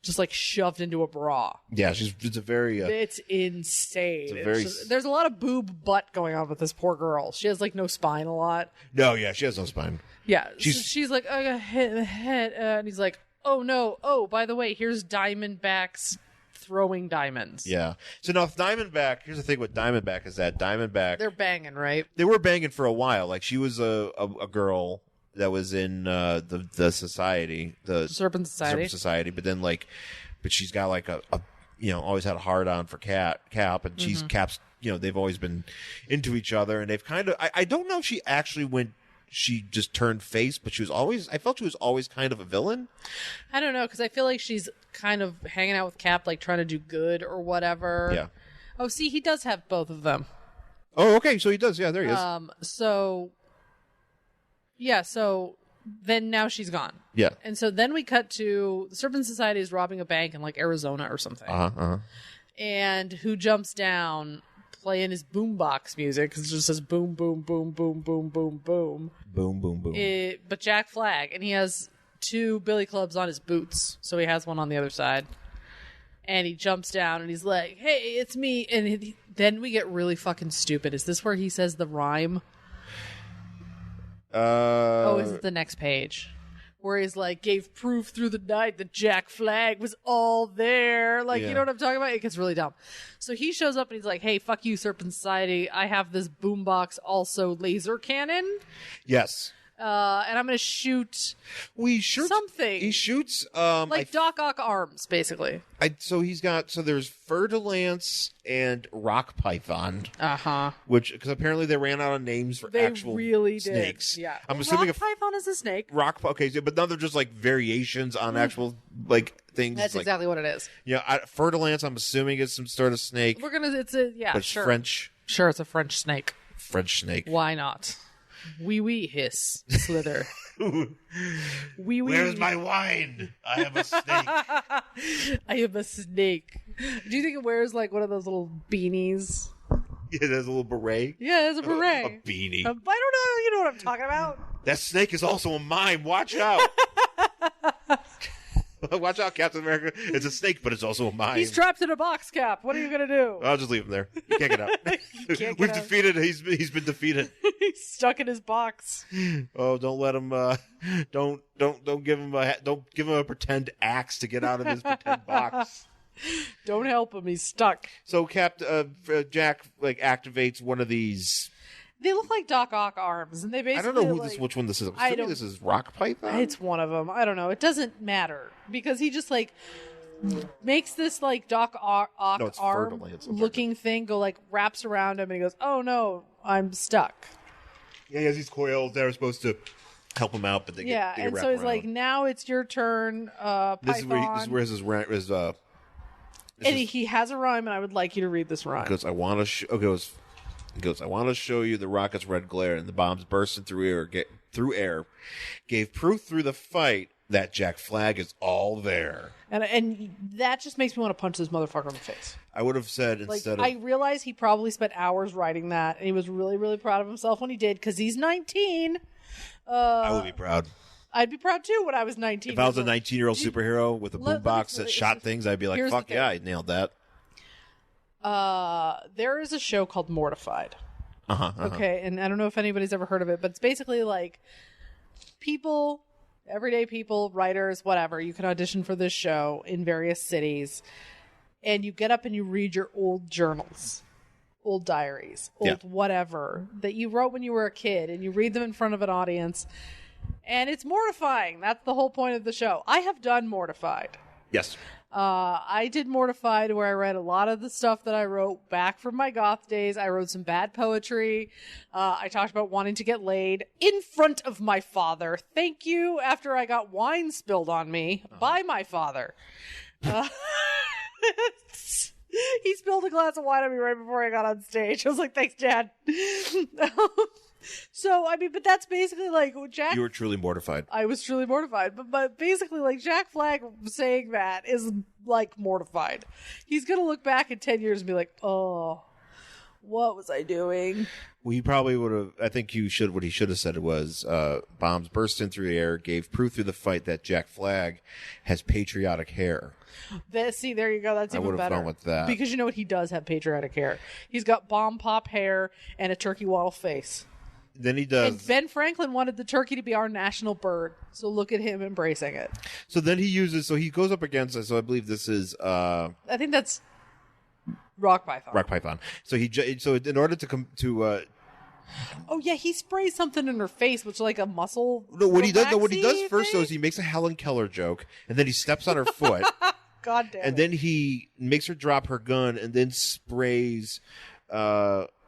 just like shoved into a bra. Yeah, it's a very. It's insane. There's a lot of boob butt going on with this poor girl. She has like no spine a lot. No, yeah, she has no spine. Yeah, she's like, I got hit in the head, and he's like, oh no, oh by the way, here's Diamondback's throwing diamonds. Yeah. So now Diamondback. Here's the thing with Diamondback is that Diamondback. They're banging, right? They were banging for a while. Like she was a girl that was in the society, the Serpent Society, but then but she's got like a always had a hard on for Cap, and she's Cap's. They've always been into each other, and they've kind of. I don't know if she actually she just turned face, but I felt she was always kind of a villain. I don't know, because I feel like she's kind of hanging out with Cap, like trying to do good or whatever. Yeah. Oh, see, he does have both of them. Oh, okay, so he does. Yeah, there he is. So then now she's gone. Yeah. And so then we cut to the Serpent Society is robbing a bank in like Arizona or something. And who jumps down playing his boombox music because it just says boom, boom, boom, boom, boom, boom, boom. Boom, boom, boom. But Jack Flag, and he has two billy clubs on his boots. So he has one on the other side. And he jumps down and he's like, hey, it's me. And then we get really fucking stupid. Is this where he says the rhyme? Is it the next page? Where he's like, gave proof through the night that Jack Flag was all there. Like, You know what I'm talking about? It gets really dumb. So he shows up and he's like, hey, fuck you, Serpent Society. I have this boombox, also laser cannon. Yes. And I'm going to shoot something. He shoots... Doc Ock arms, basically. There's Fer-de-Lance and Rock Python. Uh-huh. Because apparently they ran out of names for actual snakes. Yeah. I'm assuming Rock Python is a snake. But now they're just like variations on actual things. That's exactly what it is. Yeah, Fer-de-Lance I'm assuming is some sort of snake. It's sure. French. Sure, it's a French snake. French snake. Why not? Wee hiss, slither. Wee. Where's my wine? I have a snake. I have a snake. Do you think it wears like one of those little beanies? Yeah, there's a little beret. Yeah, there's a beret. A beanie. I don't know. You know what I'm talking about? That snake is also a mime. Watch out. Watch out, Captain America. It's a snake, but it's also a mime. He's trapped in a box, Cap. What are you going to do? I'll just leave him there. He can't get out. We've defeated. He's been defeated. He's stuck in his box. Oh, don't let him. Don't give him a pretend axe to get out of his pretend box. Don't help him. He's stuck. So Jack activates one of these. They look like Doc Ock arms, and they basically. I don't know which one this is. I think this is Rock Python. It's one of them. I don't know. It doesn't matter because he just makes this Doc Ock arm looking thing go wraps around him, and he goes, "Oh no, I'm stuck." Yeah, he has these coils that are supposed to help him out, but they get and so he's like, "Now it's your turn, Python." This is where his and he has a rhyme, and I would like you to read this rhyme. Because I want to He goes, I want to show you the rocket's red glare and the bombs bursting through air, gave proof through the fight that Jack Flag is all there. And that just makes me want to punch this motherfucker in the face. I would have said instead I realize he probably spent hours writing that, and he was really, really proud of himself when he did, because he's 19. I would be proud. I'd be proud, too, when I was 19. If I was a 19-year-old superhero with a boombox that shot things, I'd be like, fuck yeah, I nailed that. There is a show called Mortified. Okay, and I don't know if anybody's ever heard of it, but it's basically like people, everyday people, writers, whatever. You can audition for this show in various cities, and you get up and you read your old journals, old diaries, old whatever that you wrote when you were a kid, and you read them in front of an audience, and it's mortifying. That's the whole point of the show. I have done Mortified. Yes. I did Mortified, where I read a lot of the stuff that I wrote back from my goth days. I wrote some bad poetry. I talked about wanting to get laid in front of my father. Thank you, after I got wine spilled on me by my father. He spilled a glass of wine on me right before I got on stage. I was like, thanks, Dad. So, I mean, but that's basically like Jack. You were truly mortified. I was truly mortified. But basically, like, Jack Flag saying that is, like, mortified. He's going to look back in 10 years and be like, oh, what was I doing? Well, he probably would have. I think what he should have said was, bombs burst in through the air, gave proof through the fight that Jack Flag has patriotic hair. See, there you go. That's even better. I would have gone with that. Because you know what? He does have patriotic hair. He's got bomb pop hair and a turkey waddle face. Then he does. And Ben Franklin wanted the turkey to be our national bird. So look at him embracing it. So then he goes up against it. So I believe this is. I think that's Rock Python. Rock Python. So in order to come to. Oh yeah, he sprays something in her face, which is like a muscle. No, what he does first though is he makes a Helen Keller joke, and then he steps on her foot. God damn. And then he makes her drop her gun, and then sprays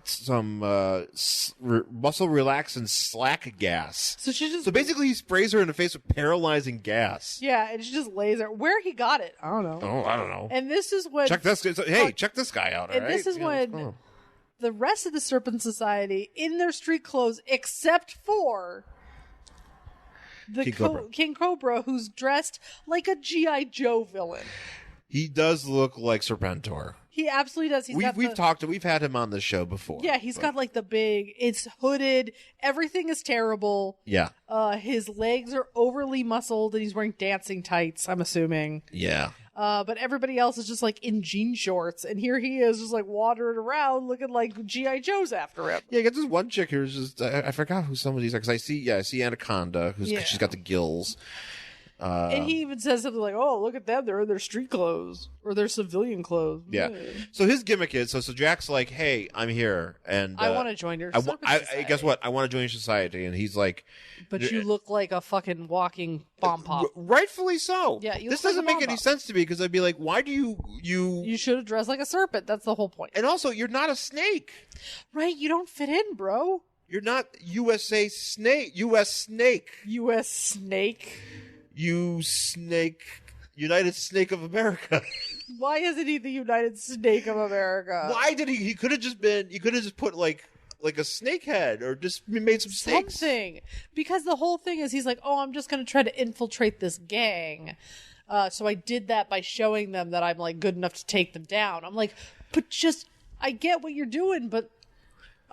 some muscle relaxant slack gas. So basically he sprays her in the face with paralyzing gas. Yeah, and she just lays there. Where he got it, I don't know. Oh, I don't know. And this is when check this guy out. And this is when the rest of the Serpent Society, in their street clothes, except for the King Cobra, who's dressed like a G.I. Joe villain. He does look like Serpentor. He absolutely does. We've had him on the show before. Yeah, he's got like the big, it's hooded, everything is terrible. Yeah. His legs are overly muscled and he's wearing dancing tights, I'm assuming. Yeah. But everybody else is just like in jean shorts, and here he is just like wandering around looking like G.I. Joe's after him. Yeah, I got this one chick who's just, I forgot who somebody's like, because I see Anaconda, she's got the gills. And he even says something like, oh, look at them, they're in their street clothes or their civilian clothes. Yeah. So his gimmick is, so Jack's like, hey, I'm here, and I want to join your society. Guess what? I want to join your society. And he's like, but you look like a fucking walking bomb pop. Rightfully so. Yeah, this doesn't make any sense to me, because I'd be like, why do you You should have dressed like a serpent. That's the whole point. And also, you're not a snake. Right, you don't fit in, bro. You're not U.S. snake. You snake. United Snake of America. Why isn't he the United Snake of America? Why did he could have just put like a snake head, or just made some snakes. Something. Because the whole thing is he's like, oh, I'm just going to try to infiltrate this gang. So I did that by showing them that I'm like good enough to take them down. I'm like, but I get what you're doing, but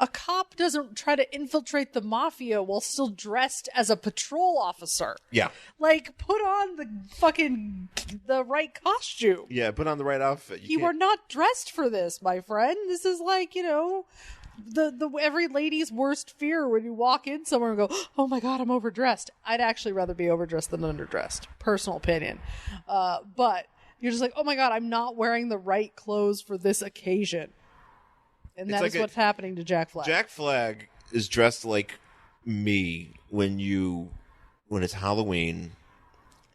a cop doesn't try to infiltrate the mafia while still dressed as a patrol officer. Yeah. Like, put on the right costume. Yeah, put on the right outfit. You are not dressed for this, my friend. This is like, the every lady's worst fear when you walk in somewhere and go, oh my God, I'm overdressed. I'd actually rather be overdressed than underdressed. Personal opinion. But you're just like, oh my God, I'm not wearing the right clothes for this occasion. And that is what's happening to Jack Flag. Jack Flag is dressed like me when it's Halloween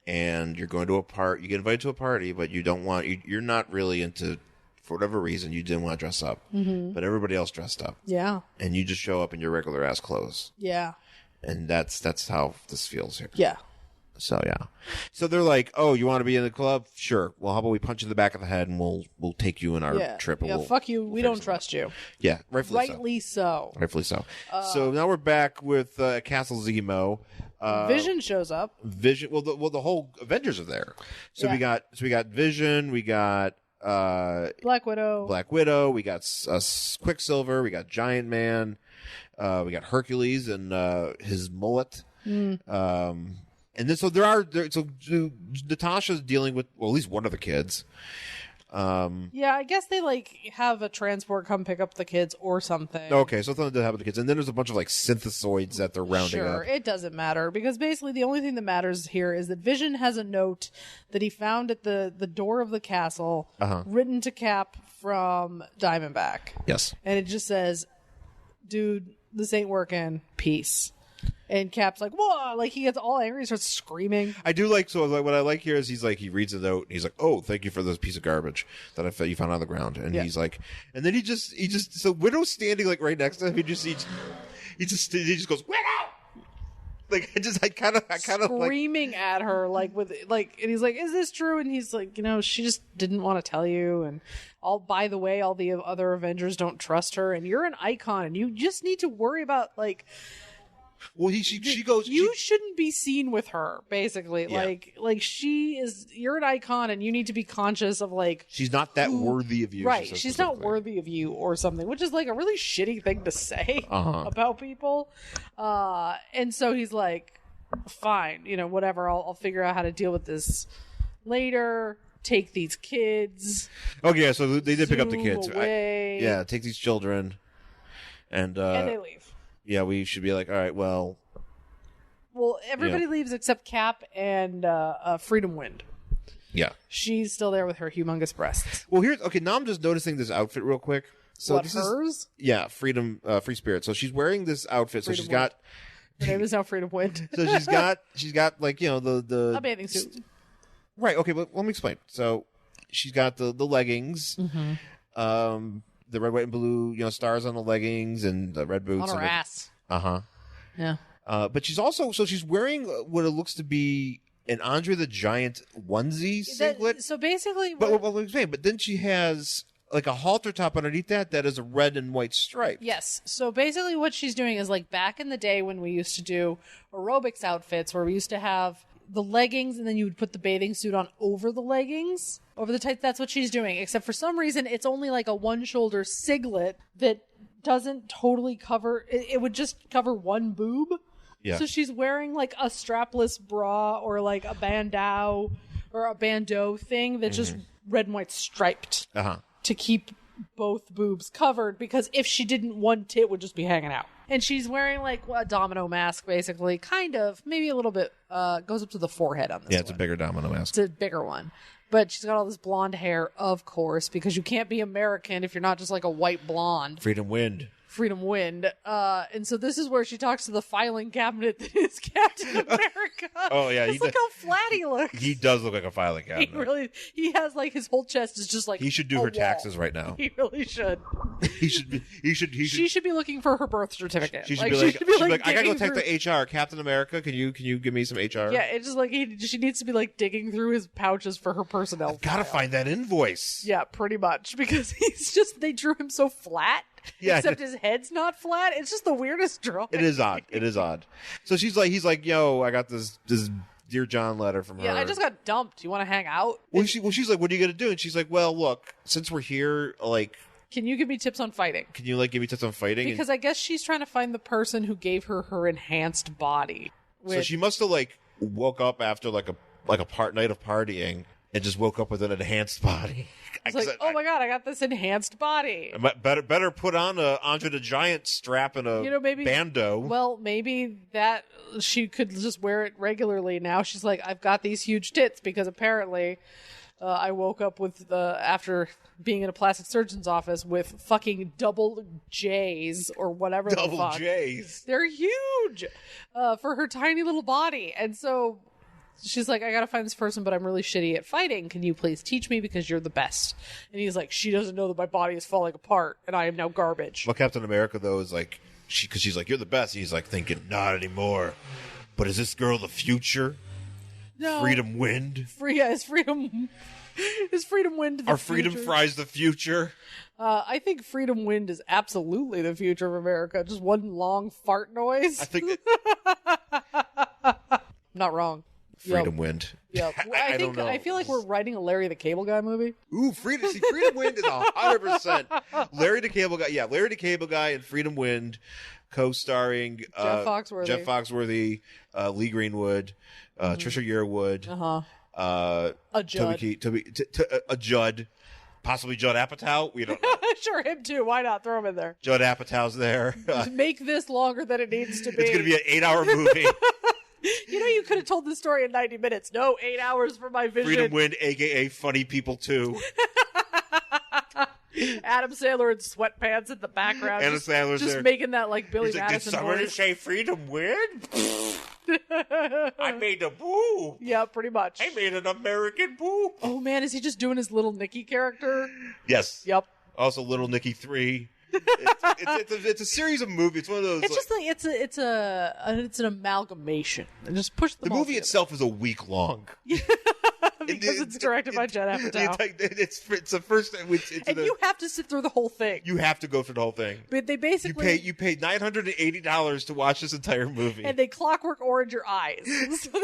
and you're going to a party. You get invited to a party, but you're not really into, for whatever reason, you didn't want to dress up. Mm-hmm. But everybody else dressed up. Yeah. And you just show up in your regular ass clothes. Yeah. And that's how this feels here. Yeah. So yeah. So they're like, "Oh, you want to be in the club? Sure. Well, how about we punch you in the back of the head and we'll take you in our trip." And fuck you. We don't trust you. Yeah, rightfully so. Rightfully so. So now we're back with Castle Zemo. Vision shows up. Vision. Well, the whole Avengers are there. So we got Vision. We got Black Widow. We got Quicksilver. We got Giant Man. We got Hercules and his mullet. And then so Natasha's dealing with at least one of the kids. Yeah, I guess they have a transport come pick up the kids or something. Okay, so something did happen to the kids, and then there's a bunch of synthesoids that they're rounding up. Sure, it doesn't matter because basically the only thing that matters here is that Vision has a note that he found at the door of the castle, written to Cap from Diamondback. Yes, and it just says, "Dude, this ain't working. Peace." And Cap's like, whoa, he gets all angry, he starts screaming. I do what I like here is he reads the note and he's like, oh, thank you for this piece of garbage that you found on the ground. And he's like, and then he just so Widow's standing right next to him. He just goes, Widow! I kind of screaming at her and he's like, is this true? And he's like, she just didn't want to tell you. And by the way, all the other Avengers don't trust her, and you're an icon, and you just need to worry about well, she goes. You shouldn't be seen with her, basically. Yeah. You're an icon, and you need to be conscious of she's not that worthy of you, right? She's not worthy of you, or something, which is a really shitty thing to say about people. And so he's like, "Fine, whatever. I'll figure out how to deal with this later. Take these kids." Okay, so they did pick up the kids. Away. Take these children, and they leave. Yeah, we should be all right, well, everybody leaves except Cap and Freedom Wind. Yeah. She's still there with her humongous breasts. Well, now I'm just noticing this outfit real quick. So this hers? Freedom, Free Spirit. So she's wearing this outfit. Freedom so she's got. Her name is now Freedom Wind. So she's got the a bathing suit. Right. Okay, but let me explain. So she's got the leggings. The red, white, and blue, stars on the leggings and the red boots on her ass. Yeah. But she's also she's wearing what it looks to be an Andre the Giant onesie singlet. So basically, but then she has a halter top underneath that is a red and white stripe. Yes. So basically, what she's doing is back in the day when we used to do aerobics outfits, where we used to have the leggings and then you would put the bathing suit on over the leggings, over the tights. That's what she's doing, except for some reason it's only a one shoulder singlet that doesn't totally cover it would just cover one boob. Yeah. So she's wearing a strapless bra or a bandeau or a bandeau thing that's just red and white striped to keep both boobs covered, because if she didn't, one tit would just be hanging out. And she's wearing a domino mask, basically, kind of, maybe a little bit, goes up to the forehead on this one. Yeah, it's a bigger domino mask. It's a bigger one. But she's got all this blonde hair, of course, because you can't be American if you're not just a white blonde. Freedom Wind. And so this is where she talks to the filing cabinet that is Captain America. Oh, yeah. Look how flat he looks. He does look like a filing cabinet. He has his whole chest is just he should do her taxes right now. He really should. She should be looking for her birth certificate. She should be like, I gotta go take the HR. Captain America, can you give me some HR? Yeah, it's just she needs to be digging through his pouches for her personnel. Gotta find that invoice. Yeah, pretty much, because they drew him so flat. Yeah, except his head's not flat. It's just the weirdest drawing. It is odd. So he's like, yo, I got this Dear John letter from her. Yeah, I just got dumped. You want to hang out? Well, she's like, what are you gonna do? And she's like, well, look, since we're here, can you give me tips on fighting? Can you give me tips on fighting? Because I guess she's trying to find the person who gave her enhanced body. So she must have woke up after a night of partying and just woke up with an enhanced body. It's oh my god, I got this enhanced body. Better put on a Andre the Giant strap and a maybe, bandeau. Well, maybe that she could just wear it regularly. Now she's like, I've got these huge tits because apparently I woke up with after being in a plastic surgeon's office with fucking double J's or whatever. Double J's. They're huge for her tiny little body, and so. She's like, I gotta find this person, but I'm really shitty at fighting. Can you please teach me because you're the best? And he's like, she doesn't know that my body is falling apart and I am now garbage. Well, Captain America, though, is because she's like, you're the best. He's thinking, not anymore. But is this girl the future? No. Freedom Wind? Is Freedom Wind the Our freedom future? fries the future? I think Freedom Wind is absolutely the future of America. Just one long fart noise. I think that... not wrong. Freedom Wind. Yeah, I don't know. I feel like we're writing a Larry the Cable Guy movie. Ooh, Freedom Wind is 100%. Larry the Cable Guy. Yeah, Larry the Cable Guy and Freedom Wind, co-starring Jeff Foxworthy, Lee Greenwood, Trisha Yearwood, a Judd, a Judd, possibly Judd Apatow. We don't know. Sure, him too. Why not throw him in there? Judd Apatow's there. Make this longer than it needs to be. It's going to be an 8-hour movie. You know, you could have told this story in 90 minutes. No, 8 hours for my vision. Freedom Wind, a.k.a. Funny People 2. Adam Sandler in sweatpants in the background. Adam Sandler's just there. making that, like, Billy He's like, Madison did somebody voice. say Freedom Wind? I made a boo. Yeah, pretty much. I made an American boo. Oh, man, is he just doing his Little Nicky character? Yes. Yep. Also, Little Nicky 3. It's a series of movies. It's one of those. It's just like it's an amalgamation. And just push them the all movie together. itself is a week long. Because it's directed by Judd Apatow. It's the first. And you have to sit through the whole thing. You have to go through the whole thing. But they basically You pay $980 to watch this entire movie. and they clockwork orange your eyes. So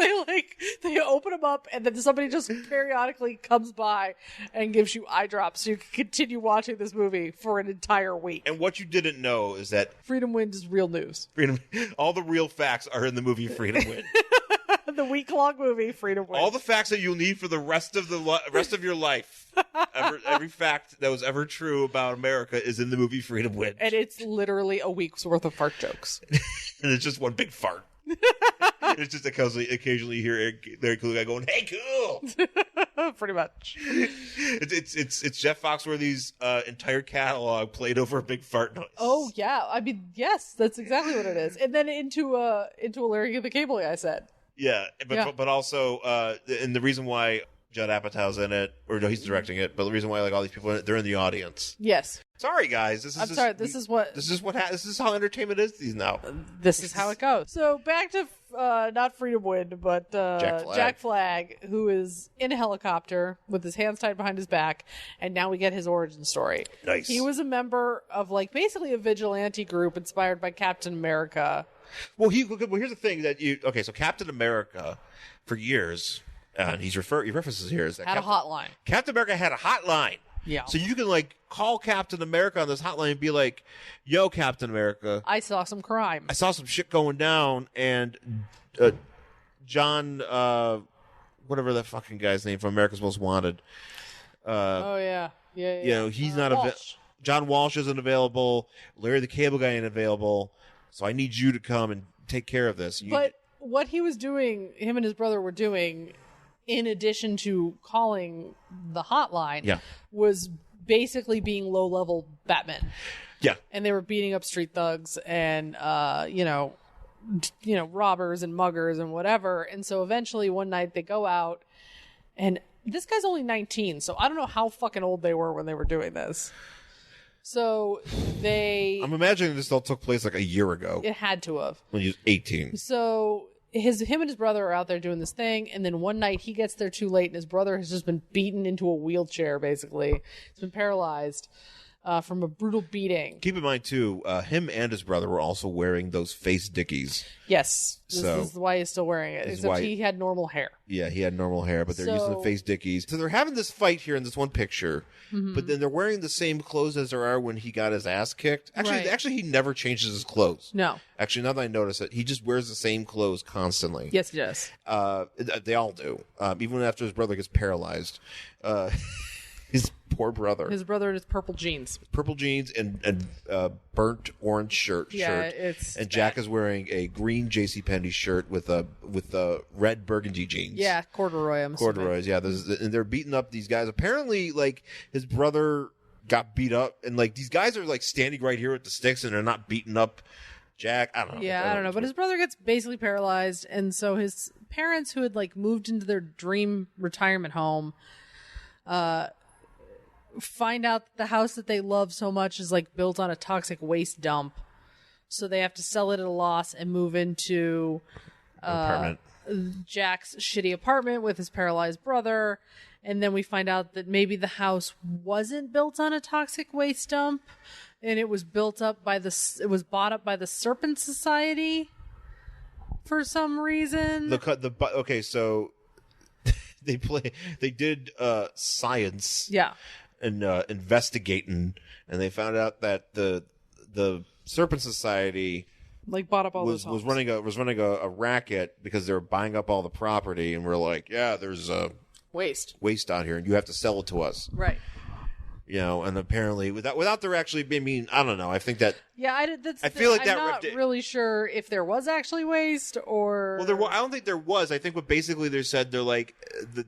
they open them up, and then somebody just periodically comes by and gives you eye drops, so you can continue watching this movie for an entire week. And what you didn't know is that Freedom Wind is real news. all the real facts are in the movie Freedom Wind. The week-long movie Freedom Wind. All the facts that you'll need for the rest of your life. Every fact that was ever true about America is in the movie Freedom Wind. And it's literally a week's worth of fart jokes. And it's just one big fart. It's just occasionally you hear Larry Cool Guy going, "Hey, cool." Pretty much. It's Jeff Foxworthy's entire catalog played over a big fart noise. Oh yeah, I mean yes, that's exactly what it is. And then into a Larry the Cable Guy set. Yeah, Yeah. but also, and the reason why Judd Apatow's in it, or no, he's directing it, but the reason why like all these people in it, they're in the audience. Yes. Sorry, guys. This is how entertainment is these now. This is how it goes. So back to not Freedom Wind, but Jack Flag, who is in a helicopter with his hands tied behind his back, and now we get his origin story. Nice. He was a member of like basically a vigilante group inspired by Captain America. Well, here's the thing so Captain America, for years, and he references here is that Had a hotline. Captain America had a hotline. Yeah. So you can like call Captain America on this hotline and be like, "Yo, Captain America, I saw some crime. I saw some shit going down, and John, whatever that fucking guy's name from America's Most Wanted, Oh yeah. you know, he's not available. Walsh. John Walsh isn't available. Larry the Cable Guy ain't available. So I need you to come and take care of this." But what he was doing, him and his brother were doing, in addition to calling the hotline, was basically being low-level Batman. Yeah. And they were beating up street thugs and, robbers and muggers and whatever. And so eventually one night they go out, and this guy's only 19, so I don't know how fucking old they were when they were doing this. So I'm imagining this all took place like a year ago. It had to have. When he was 18. So him and his brother are out there doing this thing, and then one night he gets there too late, and his brother has just been beaten into a wheelchair, basically. He's been paralyzed from a brutal beating. Keep in mind, too, him and his brother were also wearing those face dickies. Yes. This is why he's still wearing it, except he had normal hair. Yeah, he had normal hair, but they're using the face dickies. So they're having this fight here in this one picture, but then they're wearing the same clothes as there are when he got his ass kicked. Actually, he never changes his clothes. No. Actually, now that I notice it, he just wears the same clothes constantly. Yes, he does. They all do. Even after his brother gets paralyzed. His poor brother. His brother in his purple jeans. Purple jeans and burnt orange shirt. It's and Jack is wearing a green JCPenney shirt with a red burgundy jeans. Yeah, corduroy. Corduroys. Yeah, and they're beating up these guys. Apparently, like his brother got beat up, and like these guys are like standing right here with the sticks, and they're not beating up Jack. I don't know. Yeah, I don't know. But his brother gets basically paralyzed, and so his parents, who had like moved into their dream retirement home, find out that the house that they love so much is like built on a toxic waste dump, so they have to sell it at a loss and move into apartment. Jack's shitty apartment with his paralyzed brother. And then we find out that maybe the house wasn't built on a toxic waste dump, and it was bought up by the Serpent Society. for some reason. Okay, so they did science. Yeah. And investigating, and they found out that the Serpent Society Like bought up all was those homes. running a racket because they were buying up all the property, and we're like, yeah, there's waste out here, and you have to sell it to us, right? And apparently without there actually being, I mean, I don't know. I think that I feel like I'm that not really sure if there was actually waste or I don't think there was. I think what basically they said, they're like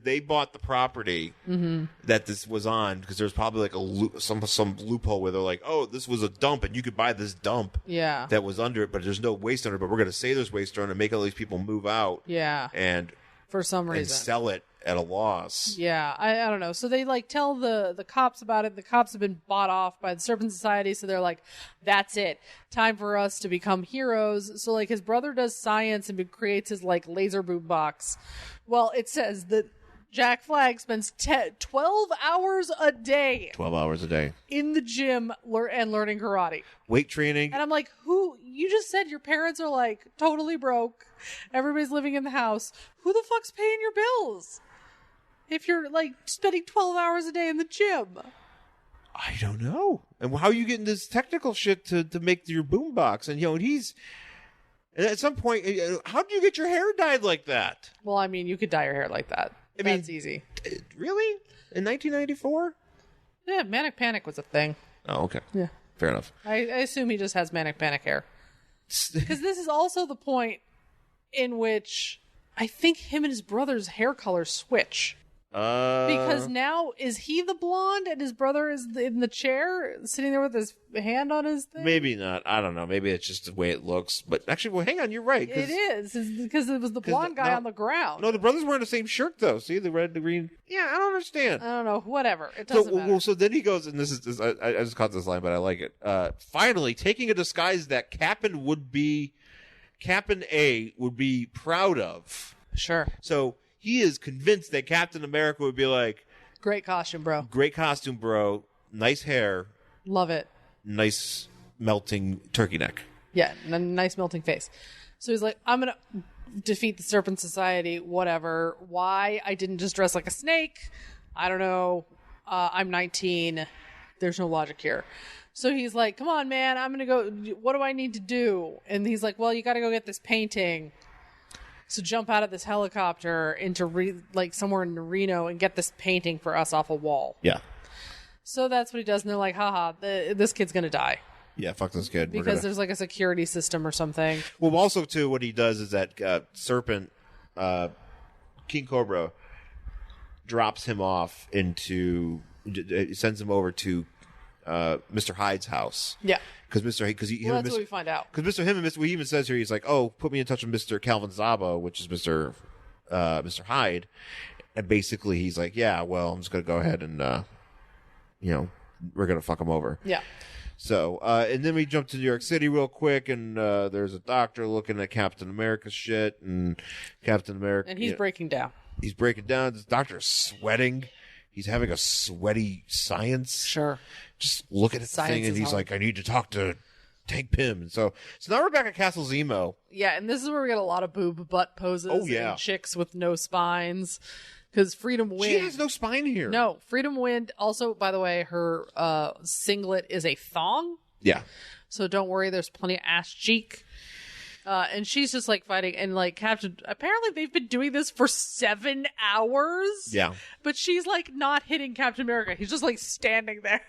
they bought the property that this was on because there's probably like some loophole where they're like, oh, this was a dump and you could buy this dump that was under it, but there's no waste under it, but we're going to say there's waste under it and make all these people move out and for some reason and sell it at a loss. Yeah, I don't know. So they like tell the cops about it. The cops have been bought off by the Serpent Society, so they're like, that's it. Time for us to become heroes. So like his brother does science and creates his like laser boombox. Well, it says that Jack Flag spends 12 hours a day. 12 hours a day. In the gym and learning karate. Weight training. And I'm like, you just said your parents are like totally broke. Everybody's living in the house. Who the fuck's paying your bills? If you're like spending 12 hours a day in the gym. I don't know. And how are you getting this technical shit to make your boombox? And and at some point, how do you get your hair dyed like that? Well, I mean, you could dye your hair like that. That's easy. Really? In 1994? Yeah, manic panic was a thing. Oh, okay. Yeah. Fair enough. I assume he just has manic panic hair. Because this is also the point in which I think him and his brother's hair colors switch. Because now, is he the blonde and his brother is in the chair sitting there with his hand on his thing? Maybe not. I don't know. Maybe it's just the way it looks. But actually, well, hang on. You're right. It is. Because it was the blonde guy on the ground. No, the brothers wearing the same shirt, though. See, the red, the green. Yeah, I don't understand. I don't know. Whatever. It doesn't matter. Well, so then he goes, and I just caught this line, but I like it. Finally, taking a disguise that Captain A would be proud of. Sure. So he is convinced that Captain America would be like, great costume, bro. Great costume, bro. Nice hair. Love it. Nice melting turkey neck. Yeah, and a nice melting face. So he's like, I'm going to defeat the Serpent Society, whatever. Why I didn't just dress like a snake, I don't know. I'm 19. There's no logic here. So he's like, come on, man, I'm going to go. What do I need to do? And he's like, well, you got to go get this painting. So jump out of this helicopter into somewhere in Reno and get this painting for us off a wall. Yeah. So that's what he does. And they're like, haha, this kid's going to die. Yeah, fuck this kid. Because there's like a security system or something. Well, also, too, what he does is that Serpent, King Cobra, drops him off sends him over to Mr. Hyde's house. Yeah. Because that's what we find out. Because he even says here, he's like, oh, put me in touch with Mr. Calvin Zaba, which is Mr. Hyde. And basically he's like, yeah, well, I'm just going to go ahead and, we're going to fuck him over. Yeah. So, and then we jump to New York City real quick, and there's a doctor looking at Captain America's shit, and Captain America... And he's breaking down. He's breaking down. This doctor's sweating. He's having a sweaty science. Sure. Just look at the thing, and he's like, I need to talk to Hank Pym. And so now we're back at Castle Zemo. Yeah, and this is where we get a lot of boob butt poses. Oh, yeah. And chicks with no spines. Because Freedom Wind... She has no spine here. No. Freedom Wind, also, by the way, her singlet is a thong. Yeah. So don't worry, there's plenty of ass cheek. And she's just like fighting, and like Captain, apparently they've been doing this for 7 hours. Yeah. But she's like not hitting Captain America. He's just like standing there.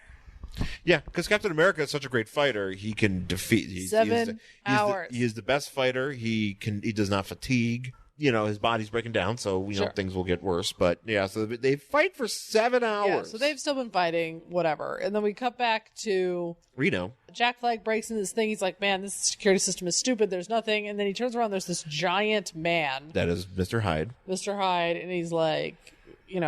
Yeah, because Captain America is such a great fighter. He can defeat 7 hours. He is the best fighter. He does not fatigue. His body's breaking down, so Sure. things will get worse. But yeah, so they fight for 7 hours. Yeah, so they've still been fighting, whatever. And then we cut back to Reno. Jack Flag breaks into this thing. He's like, man, this security system is stupid. There's nothing. And then he turns around. There's this giant man. That is Mr. Hyde. Mr. Hyde. And he's like,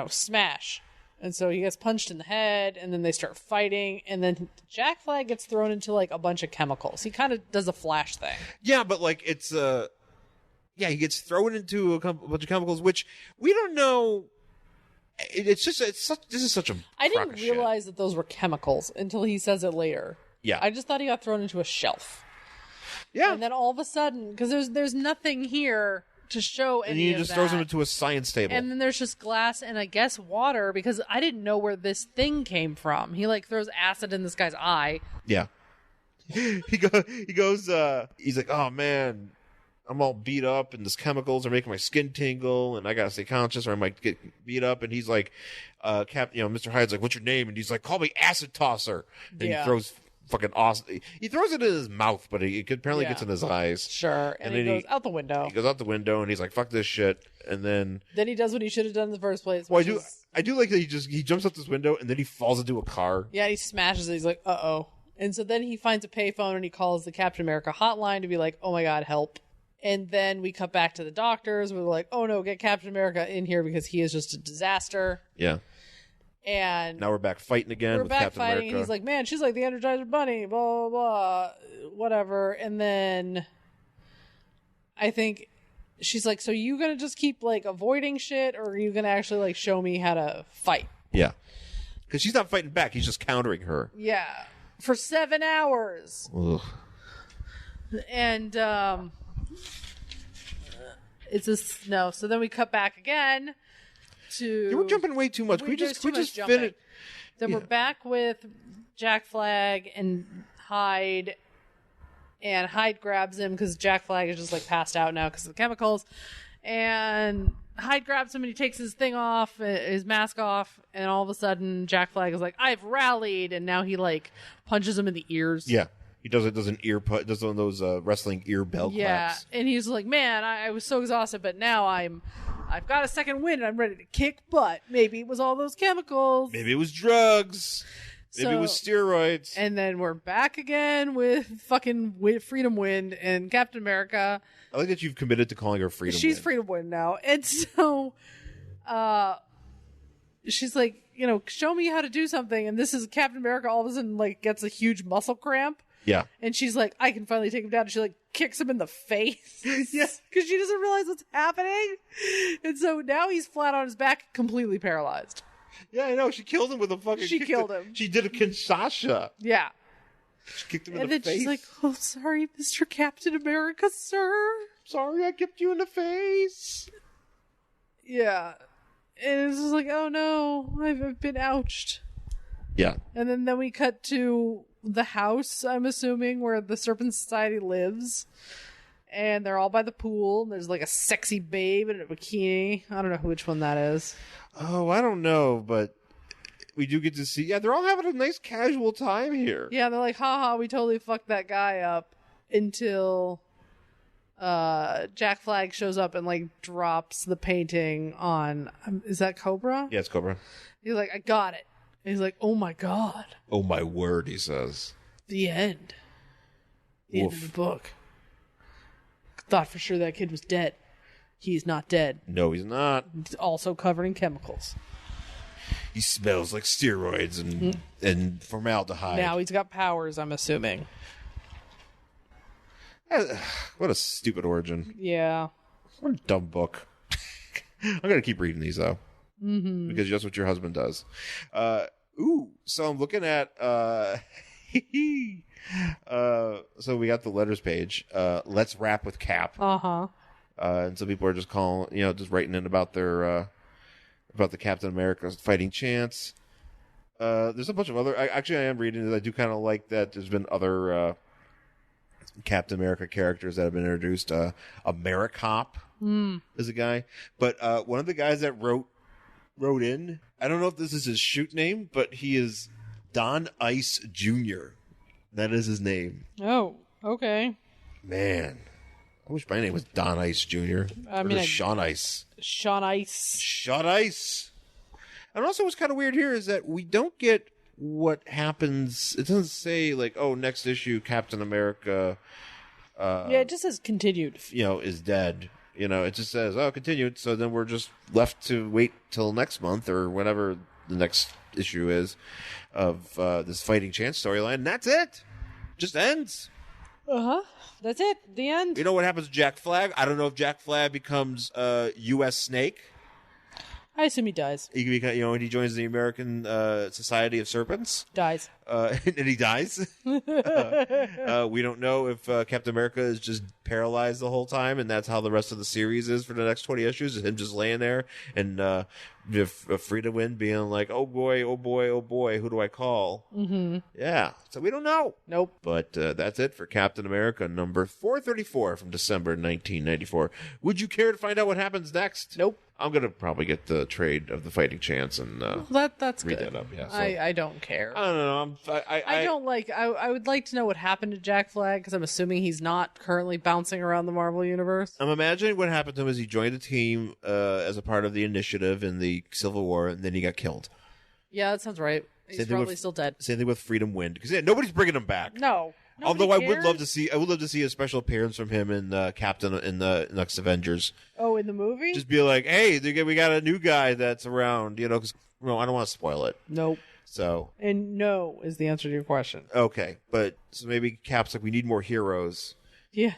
smash. And so he gets punched in the head. And then they start fighting. And then Jack Flag gets thrown into like a bunch of chemicals. He kind of does a Flash thing. Yeah, but like it's... Yeah, he gets thrown into a bunch of chemicals, which we don't know. This is such a... I didn't realize that those were chemicals until he says it later. Yeah. I just thought he got thrown into a shelf. Yeah. And then all of a sudden, because there's nothing here to show any And he of just that. throws him into a science table. And then there's just glass and I guess water, because I didn't know where this thing came from. He like throws acid in this guy's eye. Yeah. He goes, he's like, oh man, I'm all beat up and these chemicals are making my skin tingle and I gotta stay conscious or I might get beat up. And he's like, Mr. Hyde's like, what's your name? And he's like, call me Acid Tosser. And he throws fucking awesome. He throws it in his mouth, but it apparently gets in his eyes. Sure. And then he goes out the window. He goes out the window and he's like, fuck this shit. And then he does what he should have done in the first place. Well, I do like that he jumps out this window and then he falls into a car. Yeah, he smashes it. He's like, uh-oh. And so then he finds a payphone and he calls the Captain America hotline to be like, oh my God, help. And then we cut back to the doctors. We're like, oh no, get Captain America in here because he is just a disaster. Yeah. And now we're back fighting again with Captain America. And he's like, man, she's like the Energizer Bunny, blah, blah, blah, whatever. And then I think she's like, so you going to just keep like avoiding shit or are you going to actually like show me how to fight? Yeah. Because she's not fighting back. He's just countering her. Yeah. For 7 hours. Ugh. And so then we cut back again to We're jumping way too much. We just finish. Then we're back with Jack Flag and Hyde, and Hyde grabs him because Jack Flag is just like passed out now because of the chemicals, and Hyde grabs him and he takes his thing off, his mask off, and all of a sudden Jack Flag is like, I've rallied, and now he like punches him in the ears. Yeah. He does an ear put, does one of those wrestling ear bell claps. Yeah, and he's like, man, I was so exhausted, but now I've got a second wind and I'm ready to kick butt. Maybe it was all those chemicals. Maybe it was drugs. Maybe it was steroids. And then we're back again with fucking Freedom Wind and Captain America. I like that you've committed to calling her Freedom Wind. She's Freedom Wind now. And so she's like, show me how to do something. And this is Captain America all of a sudden like gets a huge muscle cramp. Yeah. And she's like, I can finally take him down. And she like kicks him in the face. Yeah. Because she doesn't realize what's happening. And so now he's flat on his back, completely paralyzed. Yeah, I know. She killed him with a fucking... She killed him. She did a Kinshasa. Yeah. She kicked him in And the then face. she's like, oh, sorry, Mr. Captain America, sir. Sorry, I kicked you in the face. Yeah. And it's just like, oh no, I've been ouched. Yeah. And then we cut to the house, I'm assuming, where the Serpent Society lives. And they're all by the pool. And there's like a sexy babe in a bikini. I don't know which one that is. Oh, I don't know, but we do get to see... Yeah, they're all having a nice casual time here. Yeah, they're like, haha, we totally fucked that guy up until Jack Flag shows up and like drops the painting on... is that Cobra? Yeah, it's Cobra. He's like, I got it. And he's like, oh my God. Oh my word, he says. The end. The end of the book. Thought for sure that kid was dead. He's not dead. No, he's not. He's also covered in chemicals. He smells like steroids and formaldehyde. Now he's got powers, I'm assuming. What a stupid origin. Yeah. What a dumb book. I'm going to keep reading these, though. Mm-hmm. Because that's what your husband does. So I'm looking at... so we got the letters page. Let's Rap with Cap. Uh-huh. And some people are just calling, just writing in about their... about the Captain America fighting chance. There's a bunch of other... I am reading it. I do kind of like that there's been other... Captain America characters that have been introduced. AmeriCop is a guy, but one of the guys that wrote in, I don't know if this is his shoot name, but he is Don Ice Jr. That is his name. Oh, okay. Man, I wish my name was Don Ice Jr. I mean, Sean Ice. Sean Ice. Sean Ice. And also, what's kind of weird here is that we don't get what happens. It doesn't say like, oh, next issue, Captain America. Yeah, it just says continued. Is dead. It just says, oh, continued. So then we're just left to wait till next month or whenever the next issue is of this fighting chance storyline. And that's it. Just ends. Uh-huh. That's it. The end. You know what happens to Jack Flag? I don't know if Jack Flag becomes U.S. Snake. I assume he dies. He can become, when he joins the American Society of Serpents. Dies. and he dies. We don't know if Captain America is just paralyzed the whole time, and that's how the rest of the series is for the next 20 issues, is him just laying there, and Frida Wind being like, oh boy, who do I call? Mm-hmm. Yeah, so we don't know. Nope. But that's it for Captain America number 434 from December 1994. Would you care to find out what happens next? Nope. I'm going to probably get the trade of the Fighting Chance and that's read good. that up. Yeah, so. I don't care. I don't know. I don't like. I would like to know what happened to Jack Flag, because I'm assuming he's not currently bouncing around the Marvel universe. I'm imagining what happened to him is he joined a team as a part of the initiative in the Civil War, and then he got killed. Yeah, that sounds right. He's probably still dead. Same thing with Freedom Wind, because nobody's bringing him back. No. Although cares. I would love to see a special appearance from him in Captain in the next Avengers. Oh, in the movie? Just be like, hey, we got a new guy that's around, because I don't want to spoil it. Nope. So. And no is the answer to your question. Okay, but so maybe Cap's like, we need more heroes. Yeah.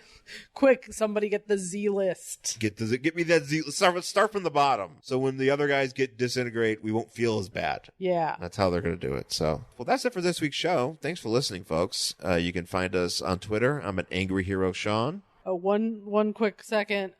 Quick, somebody get the Z list. Get me that Z. Start from the bottom. So when the other guys disintegrate, we won't feel as bad. Yeah. That's how they're going to do it. So, well, that's it for this week's show. Thanks for listening, folks. You can find us on Twitter. I'm at Angry Hero Sean. One quick second.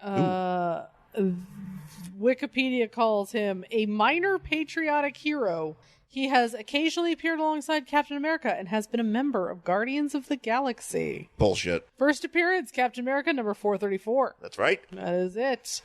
Wikipedia calls him a minor patriotic hero. He has occasionally appeared alongside Captain America and has been a member of Guardians of the Galaxy. Bullshit. First appearance, Captain America, number 434. That's right. That is it.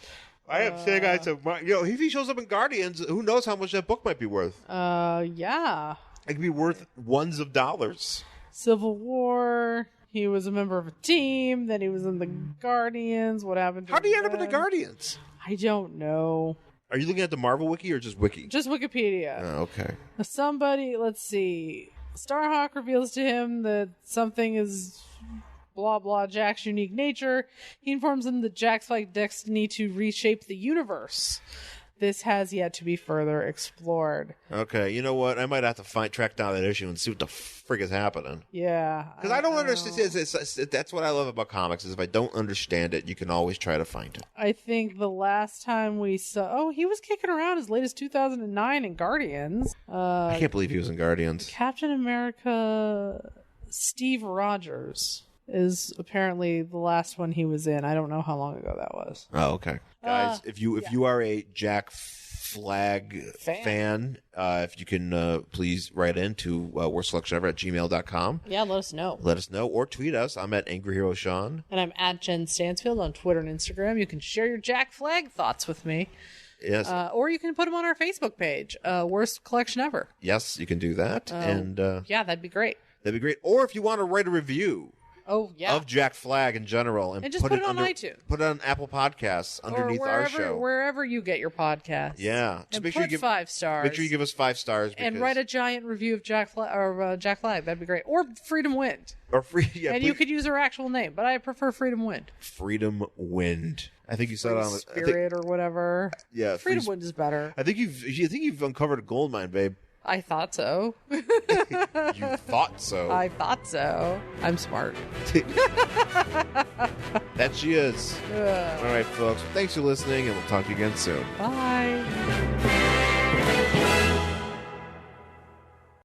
I have to say, guys, if he shows up in Guardians, who knows how much that book might be worth? Yeah. It could be worth ones of dollars. Civil War. He was a member of a team. Then he was in the Guardians. What happened to him? How did he end up in the Guardians? I don't know. Are you looking at the Marvel Wiki or just Wiki? Just Wikipedia. Oh, okay. Somebody, let's see. Starhawk reveals to him that something is blah blah Jack's unique nature. He informs him that Jack's like destiny to reshape the universe. This has yet to be further explored. Okay, you know what? I might have to track down that issue and see what the frig is happening. Yeah. Because I don't understand. That's what I love about comics, is if I don't understand it, you can always try to find it. I think the last time we saw... Oh, he was kicking around as late as 2009 in Guardians. I can't believe he was in Guardians. Captain America... Steve Rogers is apparently the last one he was in. I don't know how long ago that was. Oh, okay. Guys, if you are a Jack Flag fan, if you can please write in to worstselectionever@gmail.com. Yeah, let us know. Let us know, or tweet us. I'm at Angry Hero Sean. And I'm at Jen Stansfield on Twitter and Instagram. You can share your Jack Flag thoughts with me. Yes. Or you can put them on our Facebook page, Worst Collection Ever. Yes, you can do that. Yeah, that'd be great. That'd be great. Or if you want to write a review of Jack Flag in general, and just put it on iTunes. Put it on Apple Podcasts underneath our show. Wherever you get your podcast. Yeah. And make sure you give 5 stars. Make sure you give us 5 stars. And write a giant review of Jack Flag. That'd be great. Or Freedom Wind. You could use her actual name, but I prefer Freedom Wind. Freedom Wind. I think you said it on Spirit or whatever. Yeah. Freedom Wind is better. I think you've uncovered a gold mine, babe. I thought so. You thought so. I thought so. I'm smart. That she is. All right, folks. Thanks for listening, and we'll talk to you again soon. Bye.